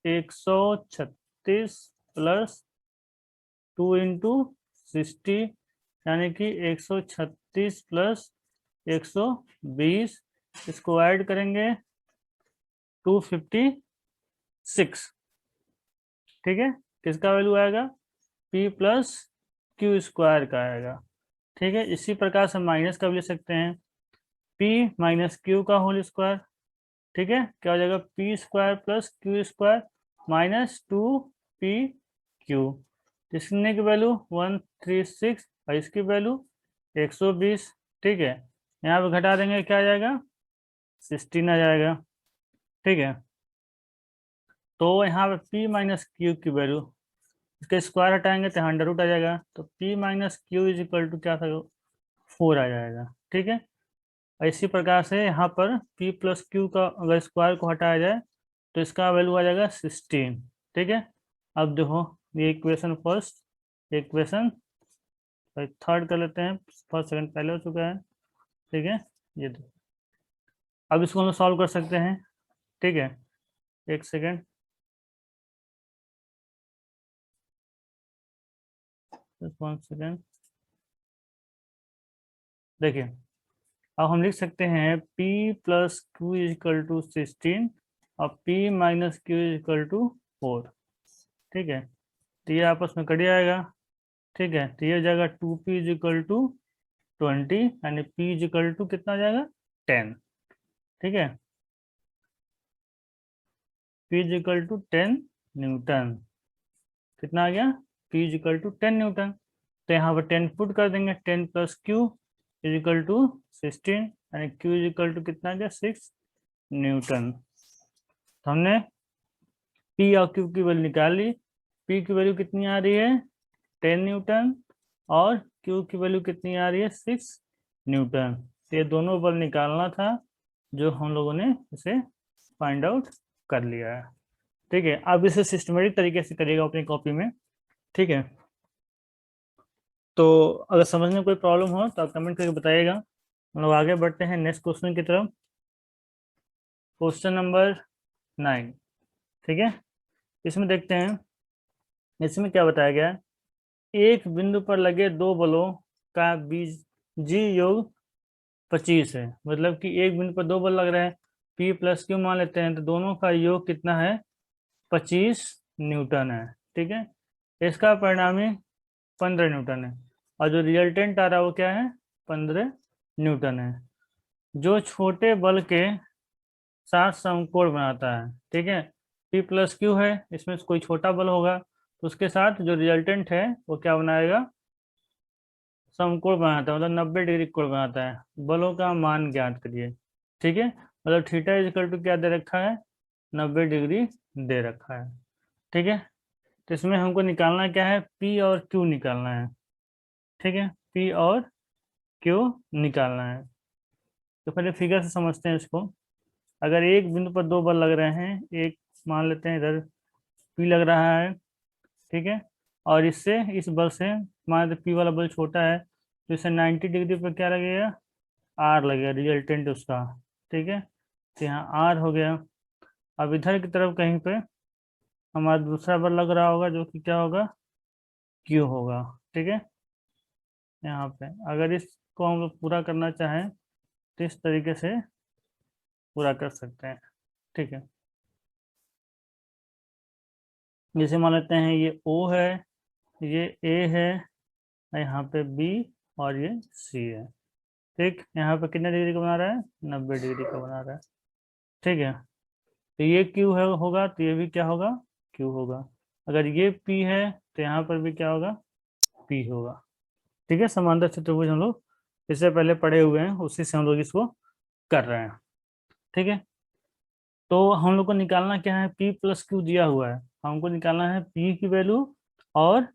A: 136 प्लस 2 × 60, यानी कि 136 प्लस 120, इसको ऐड करेंगे 250 6। ठीक है, किसका वैल्यू आएगा? p प्लस क्यू स्क्वायर का आएगा। ठीक है, इसी प्रकार से माइनस का भी ले सकते हैं, p माइनस क्यू का होल स्क्वायर। ठीक है, क्या हो जाएगा? P square plus Q square minus 2p Q. इसने की वैल्यू 136 और इसकी वैल्यू 120। ठीक है, यहाँ पे घटा देंगे, क्या आ जाएगा? 16 आ जाएगा। ठीक है, तो यहाँ पे p माइनस क्यू की वैल्यू, इसका स्क्वायर हटाएंगे तो अंडर रूट आ जाएगा, तो p minus Q is equal to क्या था? 4 आ जाएगा। ठीक है, इसी प्रकार से यहाँ पर p प्लस क्यू का अगर स्क्वायर को हटाया जाए तो इसका वैल्यू आ जाएगा 16। ठीक है, अब देखो ये इक्वेशन फर्स्ट, इक्वेशन थर्ड कर लेते हैं, फर्स्ट सेकंड पहले हो चुका है। ठीक है, ये देखो अब इसको हम सॉल्व कर सकते हैं। ठीक है, एक सेकेंड, वन सेकेंड। देखिए, अब हम लिख सकते हैं p plus Q is equal to 16 और p minus Q is equal to 4। ठीक है, तो ये आपस में कट जाएगा। ठीक है, तो ये हो जाएगा 2p इज इक्वल टू 20 यानी p इज इक्वल टू कितना आ जाएगा? 10। ठीक है, p is equal to 10 newton. कितना आ गया? p is equal to 10 newton. तो यहाँ पर 10 पुट कर देंगे, 10 plus Q is equal to 16 यानी q इज इक्वल टू कितना आ गया? 6 न्यूटन। तो हमने p और q की वैल्यू निकाल ली। p की वैल्यू कितनी आ रही है? 10 न्यूटन और q की वैल्यू कितनी आ रही है? 6 न्यूटन। तो ये दोनों बल निकालना था जो हम लोगों ने इसे फाइंड आउट कर लिया है। ठीक है, अब इसे सिस्टमेटिक तरीके से करिएगा अपनी कॉपी में। ठीक है, तो अगर समझने में कोई प्रॉब्लम हो तो आप कमेंट करके बताइएगा। हम लोग आगे बढ़ते हैं नेक्स्ट क्वेश्चन की तरफ। Question number 9। ठीक है, इसमें देखते हैं इसमें क्या बताया गया है। एक बिंदु पर लगे दो बलों का बीजी योग 25 है। मतलब कि एक बिंदु पर दो बल लग रहे हैं, P प्लस क्यू मान लेते हैं, तो दोनों का योग कितना है? 25 न्यूटन है। ठीक है, इसका परिणामी 15 न्यूटन है और जो रिजल्टेंट आ रहा है वो क्या है? 15 न्यूटन है, जो छोटे बल के साथ समकोण बनाता है। ठीक है, P प्लस क्यू है, इसमें से कोई छोटा बल होगा तो उसके साथ जो रिजल्टेंट है वो क्या बनाएगा? समकोण बनाता है, मतलब 90 डिग्री कोण बनाता है। बलों का मान ज्ञात करिए। ठीक है, मतलब थीटा इज इक्वल टू क्या दे रखा है? 90 डिग्री दे रखा है। ठीक है, तो इसमें हमको निकालना क्या है? P और Q निकालना है। ठीक है, P और Q निकालना है। तो पहले फिगर से समझते हैं इसको। अगर एक बिंदु पर दो बल लग रहे हैं, एक मान लेते हैं इधर P लग रहा है। ठीक है, और इससे इस बल से मान लेते P वाला बल छोटा है तो इससे 90 डिग्री पर क्या लगेगा? R लगेगा, रिजल्टेंट उसका। ठीक है, तो यहाँ R हो गया। अब इधर की तरफ कहीं पे हमारा दूसरा बल लग रहा होगा जो कि क्या होगा? Q होगा। ठीक है, यहाँ पे अगर इसको हम लोग पूरा करना चाहें तो इस तरीके से पूरा कर सकते हैं। ठीक है, जैसे मान लेते हैं ये O है, ये A है, यहाँ पे B और ये C है। ठीक, यहाँ पे कितने डिग्री का बना रहा है? 90 डिग्री का बना रहा है। ठीक है, तो ये Q है होगा तो ये भी क्या होगा? Q होगा। अगर ये P है तो यहाँ पर भी क्या होगा? P होगा। ठीक है, समांतर चतुर्भुज हम लोग इससे पहले पढ़े हुए हैं, उसी से हम लोग इसको कर रहे हैं। ठीक है, तो हम लोग को निकालना क्या है? P प्लस क्यू दिया हुआ है, हमको निकालना है P की वैल्यू और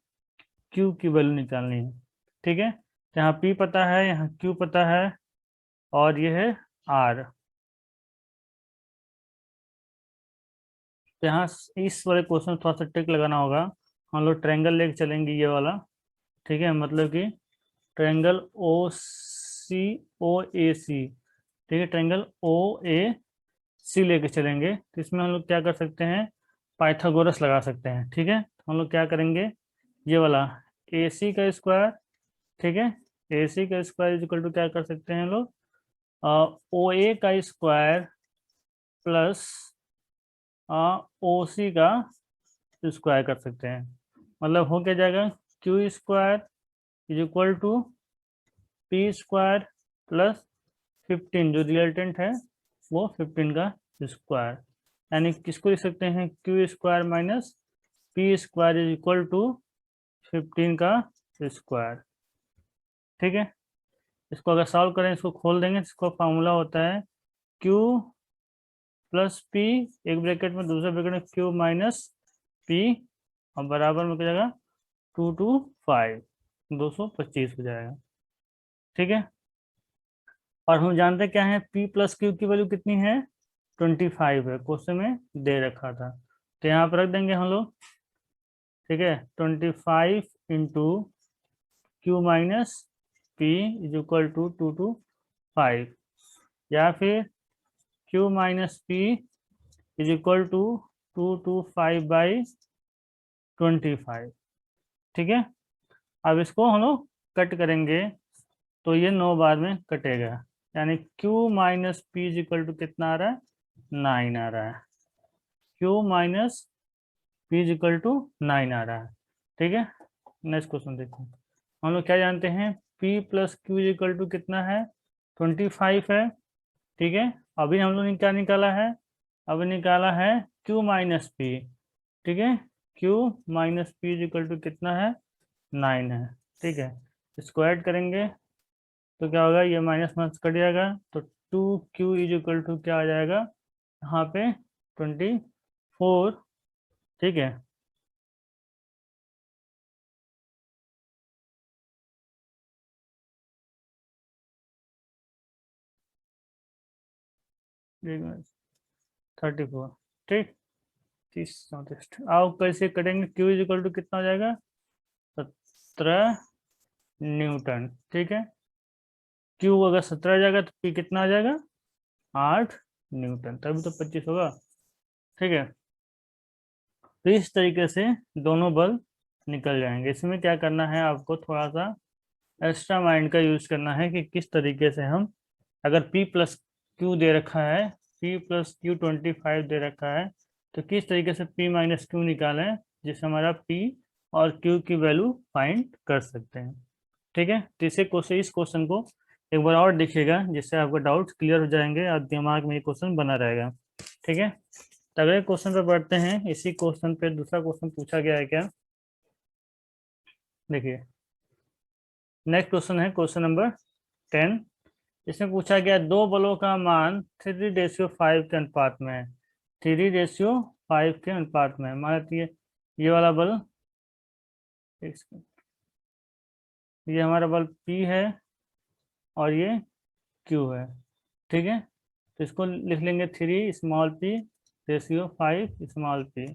A: Q की वैल्यू निकालनी है। ठीक है, तो यहाँ P पता है, यहाँ Q पता है और ये है R। तो यहाँ इस वाले क्वेश्चन में थोड़ा सा ट्रिक लगाना होगा। हम लोग ट्रायंगल लेके चलेंगे ये वाला। ठीक है, मतलब कि ट्रायंगल OCOAC। ठीक है, ट्रायंगल OAC लेके चलेंगे, तो इसमें हम लोग क्या कर सकते हैं? पाइथागोरस लगा सकते हैं। ठीक है, तो हम लोग क्या करेंगे? ये वाला AC का स्क्वायर। ठीक है, AC का स्क्वायर इज इक्वल टू क्या कर सकते हैं हम लोग? OA का स्क्वायर प्लस ओ सी का स्क्वायर कर सकते हैं। मतलब हो क्या जाएगा, Q square is equal to P square plus 15, जो रिजल्टेंट है वो 15 का स्क्वायर। यानी किसको लिख सकते हैं, Q square minus P square is equal to 15 का स्क्वायर। ठीक है, इसको अगर सॉल्व करें, इसको खोल देंगे, इसको फॉर्मूला होता है क्यू प्लस पी, एक ब्रैकेट में, दूसरे ब्रैकेट में क्यू माइनस पी, और बराबर में क्या जाएगा 225, 225 हो जाएगा। ठीक है, और हम जानते क्या है, p प्लस क्यू की वैल्यू कितनी है, 25 है, क्वेश्चन में दे रखा था, तो यहाँ पर रख देंगे हम लोग। ठीक है, 25 into Q minus P is equal to 225, या फिर Q minus P is equal to 225/25। ठीक है, अब इसको हम लोग कट करेंगे, तो ये 9 बार में कटेगा, यानी Q minus P is equal to कितना आ रहा है, 9 आ रहा है। Q minus P is equal to 9 आ रहा है। ठीक है, नेक्स्ट क्वेश्चन देखो, हम लोग क्या जानते हैं, P plus Q is equal to कितना है, 25 है। ठीक है, अभी हम लोग ने क्या निकाला है, अभी निकाला है Q माइनस पी। ठीक है, Q minus P is equal to कितना है, 9 है। ठीक है, इसको ऐड करेंगे तो क्या होगा, ये माइनस माइनस कट जाएगा, तो 2Q इज इक्वल टू क्या आ जाएगा यहाँ पे, 24। ठीक है, थर्टी फोर। ठीक, 30 34, आओ कैसे कटेंगे, Q इज इक्वल टू कितना हो जाएगा, 17 न्यूटन। ठीक है, Q अगर 17 आ जाएगा तो P कितना आ जाएगा, 8 न्यूटन, तभी तो 25 होगा। ठीक है, तो इस तरीके से दोनों बल निकल जाएंगे। इसमें क्या करना है, आपको थोड़ा सा एक्स्ट्रा माइंड का यूज करना है कि किस तरीके से हम, अगर P प्लस क्यू दे रखा है, P प्लस क्यू 25 दे रखा है, तो किस तरीके से P माइनस क्यू निकालें जिससे हमारा P और Q की वैल्यू फाइंड कर सकते हैं। ठीक है, तो इसे क्वेश्चन, इस क्वेश्चन को एक बार और देखिएगा, जिससे आपका डाउट क्लियर हो जाएंगे और दिमाग में ये क्वेश्चन बना रहेगा। ठीक है, तो अगले क्वेश्चन पे बढ़ते हैं। इसी क्वेश्चन पे दूसरा क्वेश्चन पूछा गया है क्या, देखिए, नेक्स्ट क्वेश्चन है क्वेश्चन नंबर 10। इसमें पूछा गया दो बलों का मान 3:5 के अनुपात में है, 3:5 के अनुपात में है। मान लीजिए ये वाला बल, एक सेकंड, ये हमारा बल P है और ये Q है। ठीक है, तो इसको लिख लेंगे 3 स्मॉल p/5 स्मॉल p,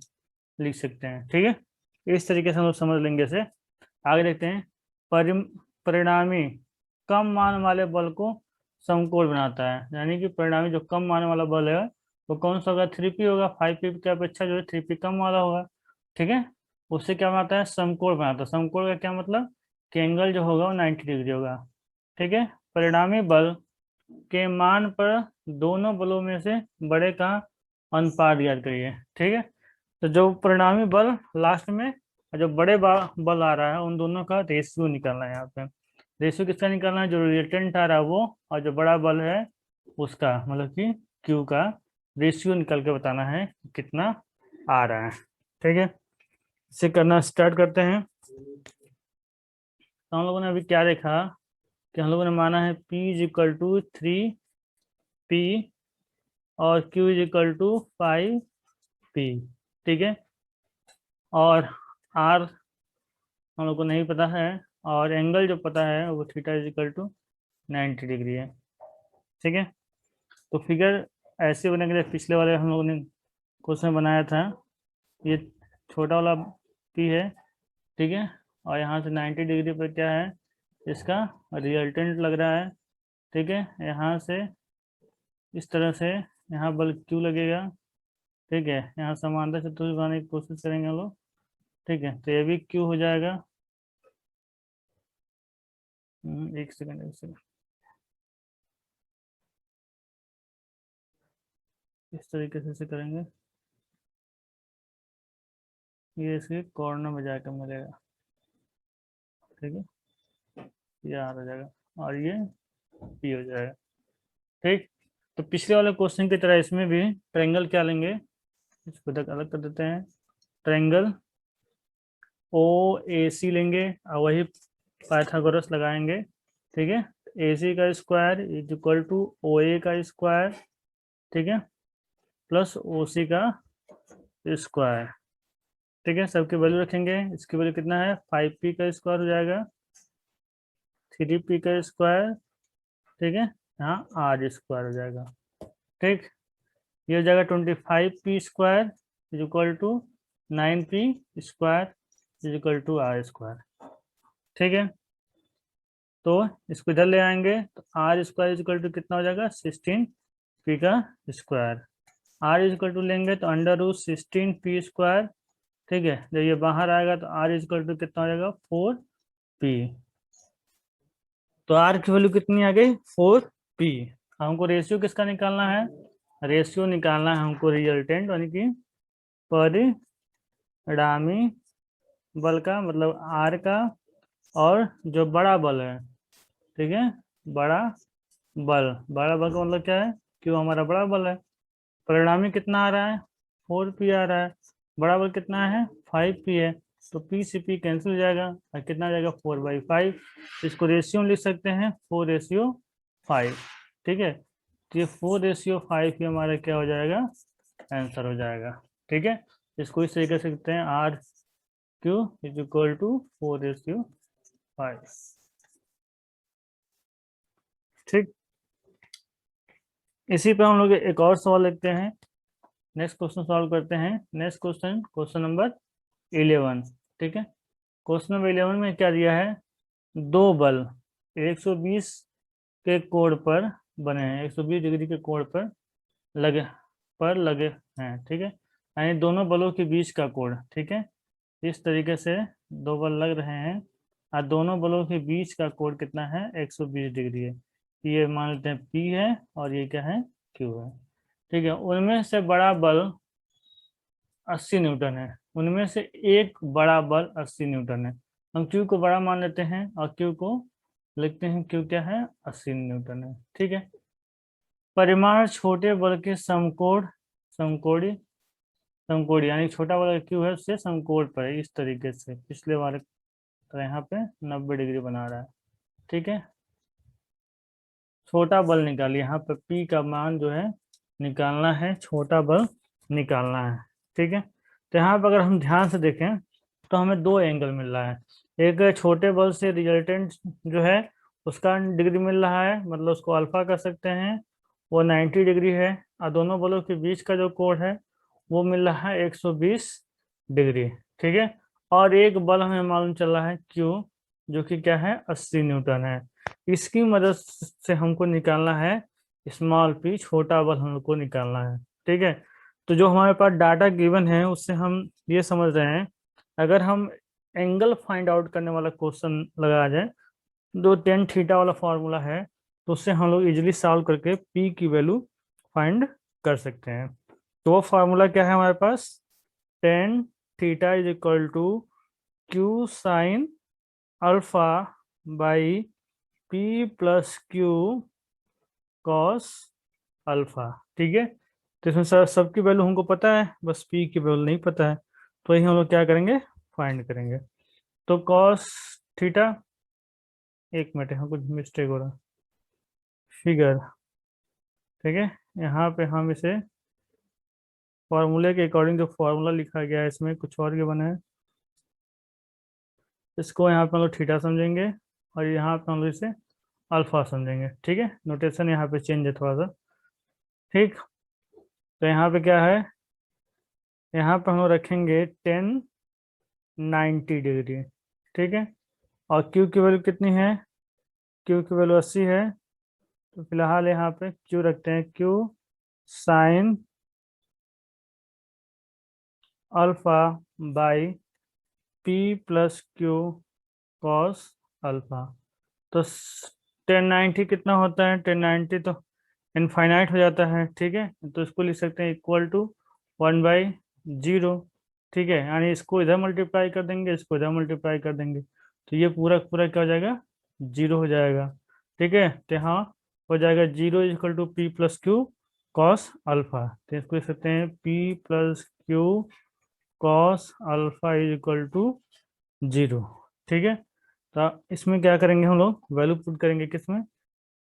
A: लिख सकते हैं। ठीक है, इस तरीके से हम लोग समझ लेंगे इसे। आगे देखते हैं, परिणामी कम मान वाले बल को समकोण बनाता है, यानी कि परिणामी जो कम मान वाला बल है वो कौन सा होगा, 3p होगा, 5p की अपेक्षा जो है 3p कम वाला होगा। ठीक है, उससे क्या बनाता है, समकोण बनाता है। समकोण का क्या मतलब, कि एंगल जो होगा वो 90 डिग्री होगा। ठीक है, परिणामी बल के मान पर दोनों बलों में से बड़े का अनुपात ज्ञात करिए। ठीक है, तो जो परिणामी बल लास्ट में और जो बड़े बल आ रहा है उन दोनों का रेशियो निकालना है। यहाँ पे रेशियो किसका निकालना है, जो रिजल्टेंट आ रहा है वो, और जो बड़ा बल है उसका, मतलब कि क्यू का रेशियो निकाल के बताना है कितना आ रहा है। ठीक है, इसे करना स्टार्ट करते हैं। तो हम लोगों ने अभी क्या देखा, कि हम लोगों ने माना है P is equal to 3p और Q is equal to 5p। ठीक है, और R हम लोग को नहीं पता है, और एंगल जो पता है वो theta is equal to 90 degree है। ठीक है, तो फिगर ऐसे बनेगा जैसे पिछले वाले हम लोगों ने क्वेश्चन बनाया था। ये छोटा वाला पी है। ठीक है, और यहाँ से 90 डिग्री पर क्या है, इसका रिजल्टेंट लग रहा है। ठीक है, यहाँ से इस तरह से यहाँ बल क्यू लगेगा। ठीक है, यहाँ समांतर चतुर्भुज बनाने की कोशिश करेंगे हम लोग। ठीक है, तो ये भी क्यू हो जाएगा। एक सेकंड, एक सेकंड, इस तरीके से करेंगे। ये इसके कॉर्नर में जाकर मिलेगा, ठीक है, ये आर हो जाएगा और ये पी हो जाएगा। ठीक, तो पिछले वाले क्वेश्चन की तरह इसमें भी ट्रायंगल क्या लेंगे, इसको तक अलग कर देते हैं, ट्रायंगल ओ ए सी लेंगे और वही पाइथागोरस लगाएंगे। ठीक है, ए सी का square is equal to O A का स्क्वायर, ठीक है, प्लस ओ सी का स्क्वायर। ठीक है, सबकी वैल्यू रखेंगे, इसकी वैल्यू कितना है 5p का स्क्वायर हो जाएगा, 3p का स्क्वायर, ठीक है, यहाँ आर स्क्वायर हो जाएगा। ठीक, ये हो जाएगा 25p square is equal to 9p square is equal to R square. ठीक है, तो इसको इधर ले आएंगे तो R square is equal to कितना हो जाएगा 16p का square, R is equal to लेंगे तो अंडर रूट 16p स्क्वायर। ठीक है, जब ये बाहर आएगा तो आर इज इक्वल टू कितना हो जाएगा 4p, तो आर की वैल्यू कितनी आ गई 4p। हमको रेशियो किसका निकालना है, रेशियो निकालना है हमको रिजल्टेंट यानी कि परिणामी बल का, मतलब आर का, और जो बड़ा बल है, ठीक है, बड़ा बल, बड़ा बल का मतलब क्या है, क्यों हमारा बड़ा बल है, परिणामी कितना आ रहा है 4p आ रहा है, बड़ा बल कितना है 5p है, तो p से p कैंसिल हो जाएगा और कितना आ जाएगा 4/5। इसको रेशियो में लिख सकते हैं 4:5। ठीक है, तो ये 4:5 ही हमारा क्या हो जाएगा, आंसर हो जाएगा। ठीक है, इसको इस तरीके से लिखते हैं R Q is equal to 4:5। ठीक, इसी पे हम लोग एक और सवाल लिखते हैं, नेक्स्ट क्वेश्चन सॉल्व करते हैं। Next question, question number 11। ठीक है, क्वेश्चन नंबर 11 में क्या दिया है, दो बल 120 के कोण पर बने हैं, 120 डिग्री के कोण पर लगे हैं। ठीक है, यानी दोनों बलों के बीच का कोण। ठीक है, इस तरीके से दो बल लग रहे हैं और दोनों बलों के बीच का कोण कितना है 120 डिग्री है, ये मान लेते हैं P है और ये क्या है Q है। ठीक है, उनमें से बड़ा बल 80 न्यूटन है, उनमें से एक बड़ा बल 80 न्यूटन है, हम Q को बड़ा मान लेते हैं और Q को लिखते हैं, Q क्या है 80 न्यूटन है। ठीक है, परिमाण छोटे बल के समकोण, समकोणी, समकोणी यानी छोटा वाला क्यू है उससे समकोण पर है, इस तरीके से पिछले वाले तो यहाँ पे 90 डिग्री बना रहा है। ठीक है, छोटा बल निकालिए, यहाँ पे P का मान जो है निकालना है, छोटा बल निकालना है। ठीक है, तो यहाँ पर अगर हम ध्यान से देखें तो हमें दो एंगल मिल रहा है, एक छोटे बल से रिजल्टेंट जो है उसका डिग्री मिल रहा है, मतलब उसको अल्फा कर सकते हैं, वो 90 डिग्री है, और दोनों बलों के बीच का जो कोण है वो मिल रहा है 120 डिग्री। ठीक है, और एक बल हमें मालूम चल रहा है क्यू, जो कि क्या है 80 न्यूटन है, इसकी मदद से हमको निकालना है स्मॉल पी, छोटा बल हमको निकालना है। ठीक है, तो जो हमारे पास डाटा गिवन है उससे हम ये समझ रहे हैं, अगर हम एंगल फाइंड आउट करने वाला क्वेश्चन लगा जाए, जो टेन थीटा वाला फॉर्मूला है, तो उससे हम लोग इजिली सॉल्व करके पी की वैल्यू फाइंड कर सकते हैं। तो वो फार्मूला क्या है हमारे पास, tan theta is equal to Q sine alpha by P plus Q cos alpha. ठीक है, तो इसमें सर सबकी वैल्यू हमको पता है, बस पी की वैल्यू नहीं पता है, तो यही हम लोग क्या करेंगे फाइंड करेंगे। तो कॉस थीटा, एक मिनट यहाँ कुछ मिस्टेक हो रहा, फिगर, ठीक है, यहाँ पे हम इसे फॉर्मूले के अकॉर्डिंग जो फॉर्मूला लिखा गया है इसमें कुछ और के बना है, इसको यहाँ पे हम लोग थीटा समझेंगे और यहाँ पे हम लोग इसे अल्फा समझेंगे। ठीक है, नोटेशन यहाँ पे चेंज है थोड़ा सा। ठीक, तो यहाँ पे क्या है, यहाँ पे हम लोग रखेंगे 1090 डिग्री। ठीक है, और क्यू की वैल्यू कितनी है, क्यू की वैल्यू 80 है, तो फिलहाल यहाँ पे क्यू रखते हैं, Q sine alpha by P plus Q cos alpha. तो 1090 कितना होता है, 1090 तो इनफाइनाइट हो जाता है। ठीक है, तो इसको लिख सकते हैं इक्वल टू 1/0, ठीक है, यानी इसको इधर मल्टीप्लाई कर देंगे, इसको इधर मल्टीप्लाई कर देंगे, तो ये पूरा पूरा क्या हो जाएगा, जीरो हो जाएगा। ठीक है, तो यहाँ हो जाएगा zero is equal to P plus Q cos alpha. तो इसको लिख सकते हैं P plus Q cos alpha is equal to zero. ठीक है, तो इसमें क्या करेंगे, हम लोग वैल्यू पुट करेंगे किसमें,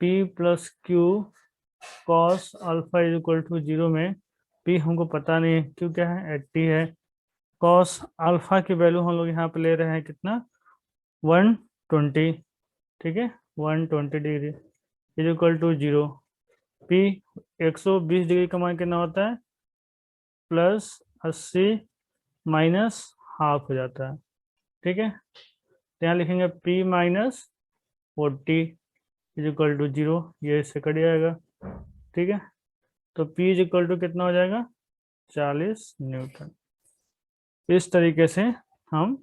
A: P plus Q cos alpha is equal to zero में पी हमको पता नहीं है, क्यों क्या है 80 है, कॉस अल्फा की वैल्यू हम लोग यहाँ पे ले रहे हैं कितना, 120। ठीक है, 120 degree is equal to zero. P 120 degree का मान कितना होता है, +80 माइनस हाफ हो जाता है। ठीक है, तो यहाँ लिखेंगे P minus 40 is equal to zero, ये इससे कट जाएगा। ठीक है, तो P इज इक्वल टू कितना हो जाएगा, 40 न्यूटन। इस तरीके से हम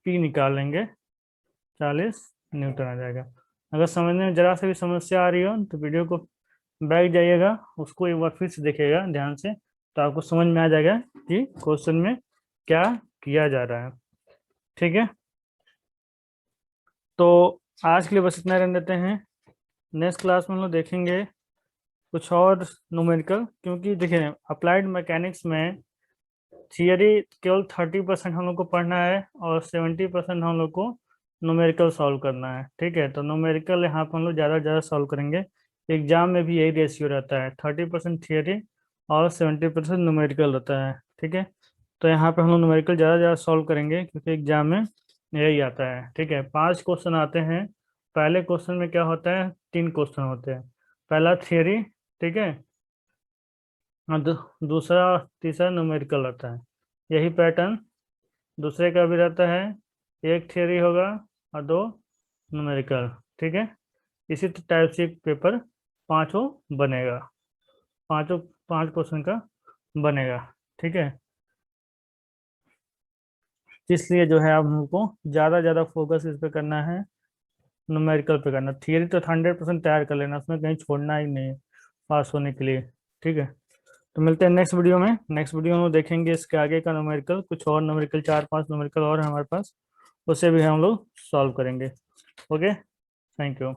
A: P निकाल लेंगे, 40 न्यूटन आ जाएगा। अगर समझने में जरा से भी समस्या आ रही हो तो वीडियो को बैठ जाइएगा, उसको एक बार फिर से देखिएगा ध्यान से, तो आपको समझ में आ जाएगा कि क्वेश्चन में क्या किया जा रहा है। ठीक है, तो आज के लिए बस इतना रहने देते हैं। नेक्स्ट क्लास में हम लोग देखेंगे कुछ और न्यूमेरिकल, क्योंकि देखिए अप्लाइड मैकेनिक्स में थियरी केवल 30% हम लोग को पढ़ना है और 70% हम लोग को न्यूमेरिकल सॉल्व करना है। ठीक है, तो न्यूमेरिकल यहाँ पर हम लोग ज़्यादा सॉल्व करेंगे। एग्जाम में भी यही रेशियो रहता है, 30% थियरी और 70% न्यूमेरिकल रहता है। ठीक है, तो यहाँ पे हम लोग न्यूमेरिकल ज़्यादा सॉल्व करेंगे, क्योंकि एग्जाम में यही आता है। ठीक है, 5 क्वेश्चन आते हैं। पहले क्वेश्चन में क्या होता है, 3 क्वेश्चन होते हैं। पहला थियरी, ठीक है, और दूसरा तीसरा न्यूमेरिकल रहता है। यही पैटर्न दूसरे का भी रहता है, एक थियरी होगा और 2 न्यूमेरिकल। ठीक है, इसी टाइप से एक पेपर पांचों बनेगा, पांचों 5 क्वेश्चन का बनेगा। ठीक है, इसलिए जो है आप हमको ज़्यादा फोकस इस पे करना है, न्यूमेरिकल पे करना। थियरी तो 100% तैयार कर लेना, उसमें कहीं छोड़ना ही नहीं है पास होने के लिए। ठीक है, तो मिलते हैं नेक्स्ट वीडियो में। नेक्स्ट वीडियो में देखेंगे इसके आगे का न्यूमेरिकल, कुछ और न्यूमेरिकल 4-5 न्यूमेरिकल और है हमारे पास, उसे भी हम लोग सॉल्व करेंगे। Okay, thank you.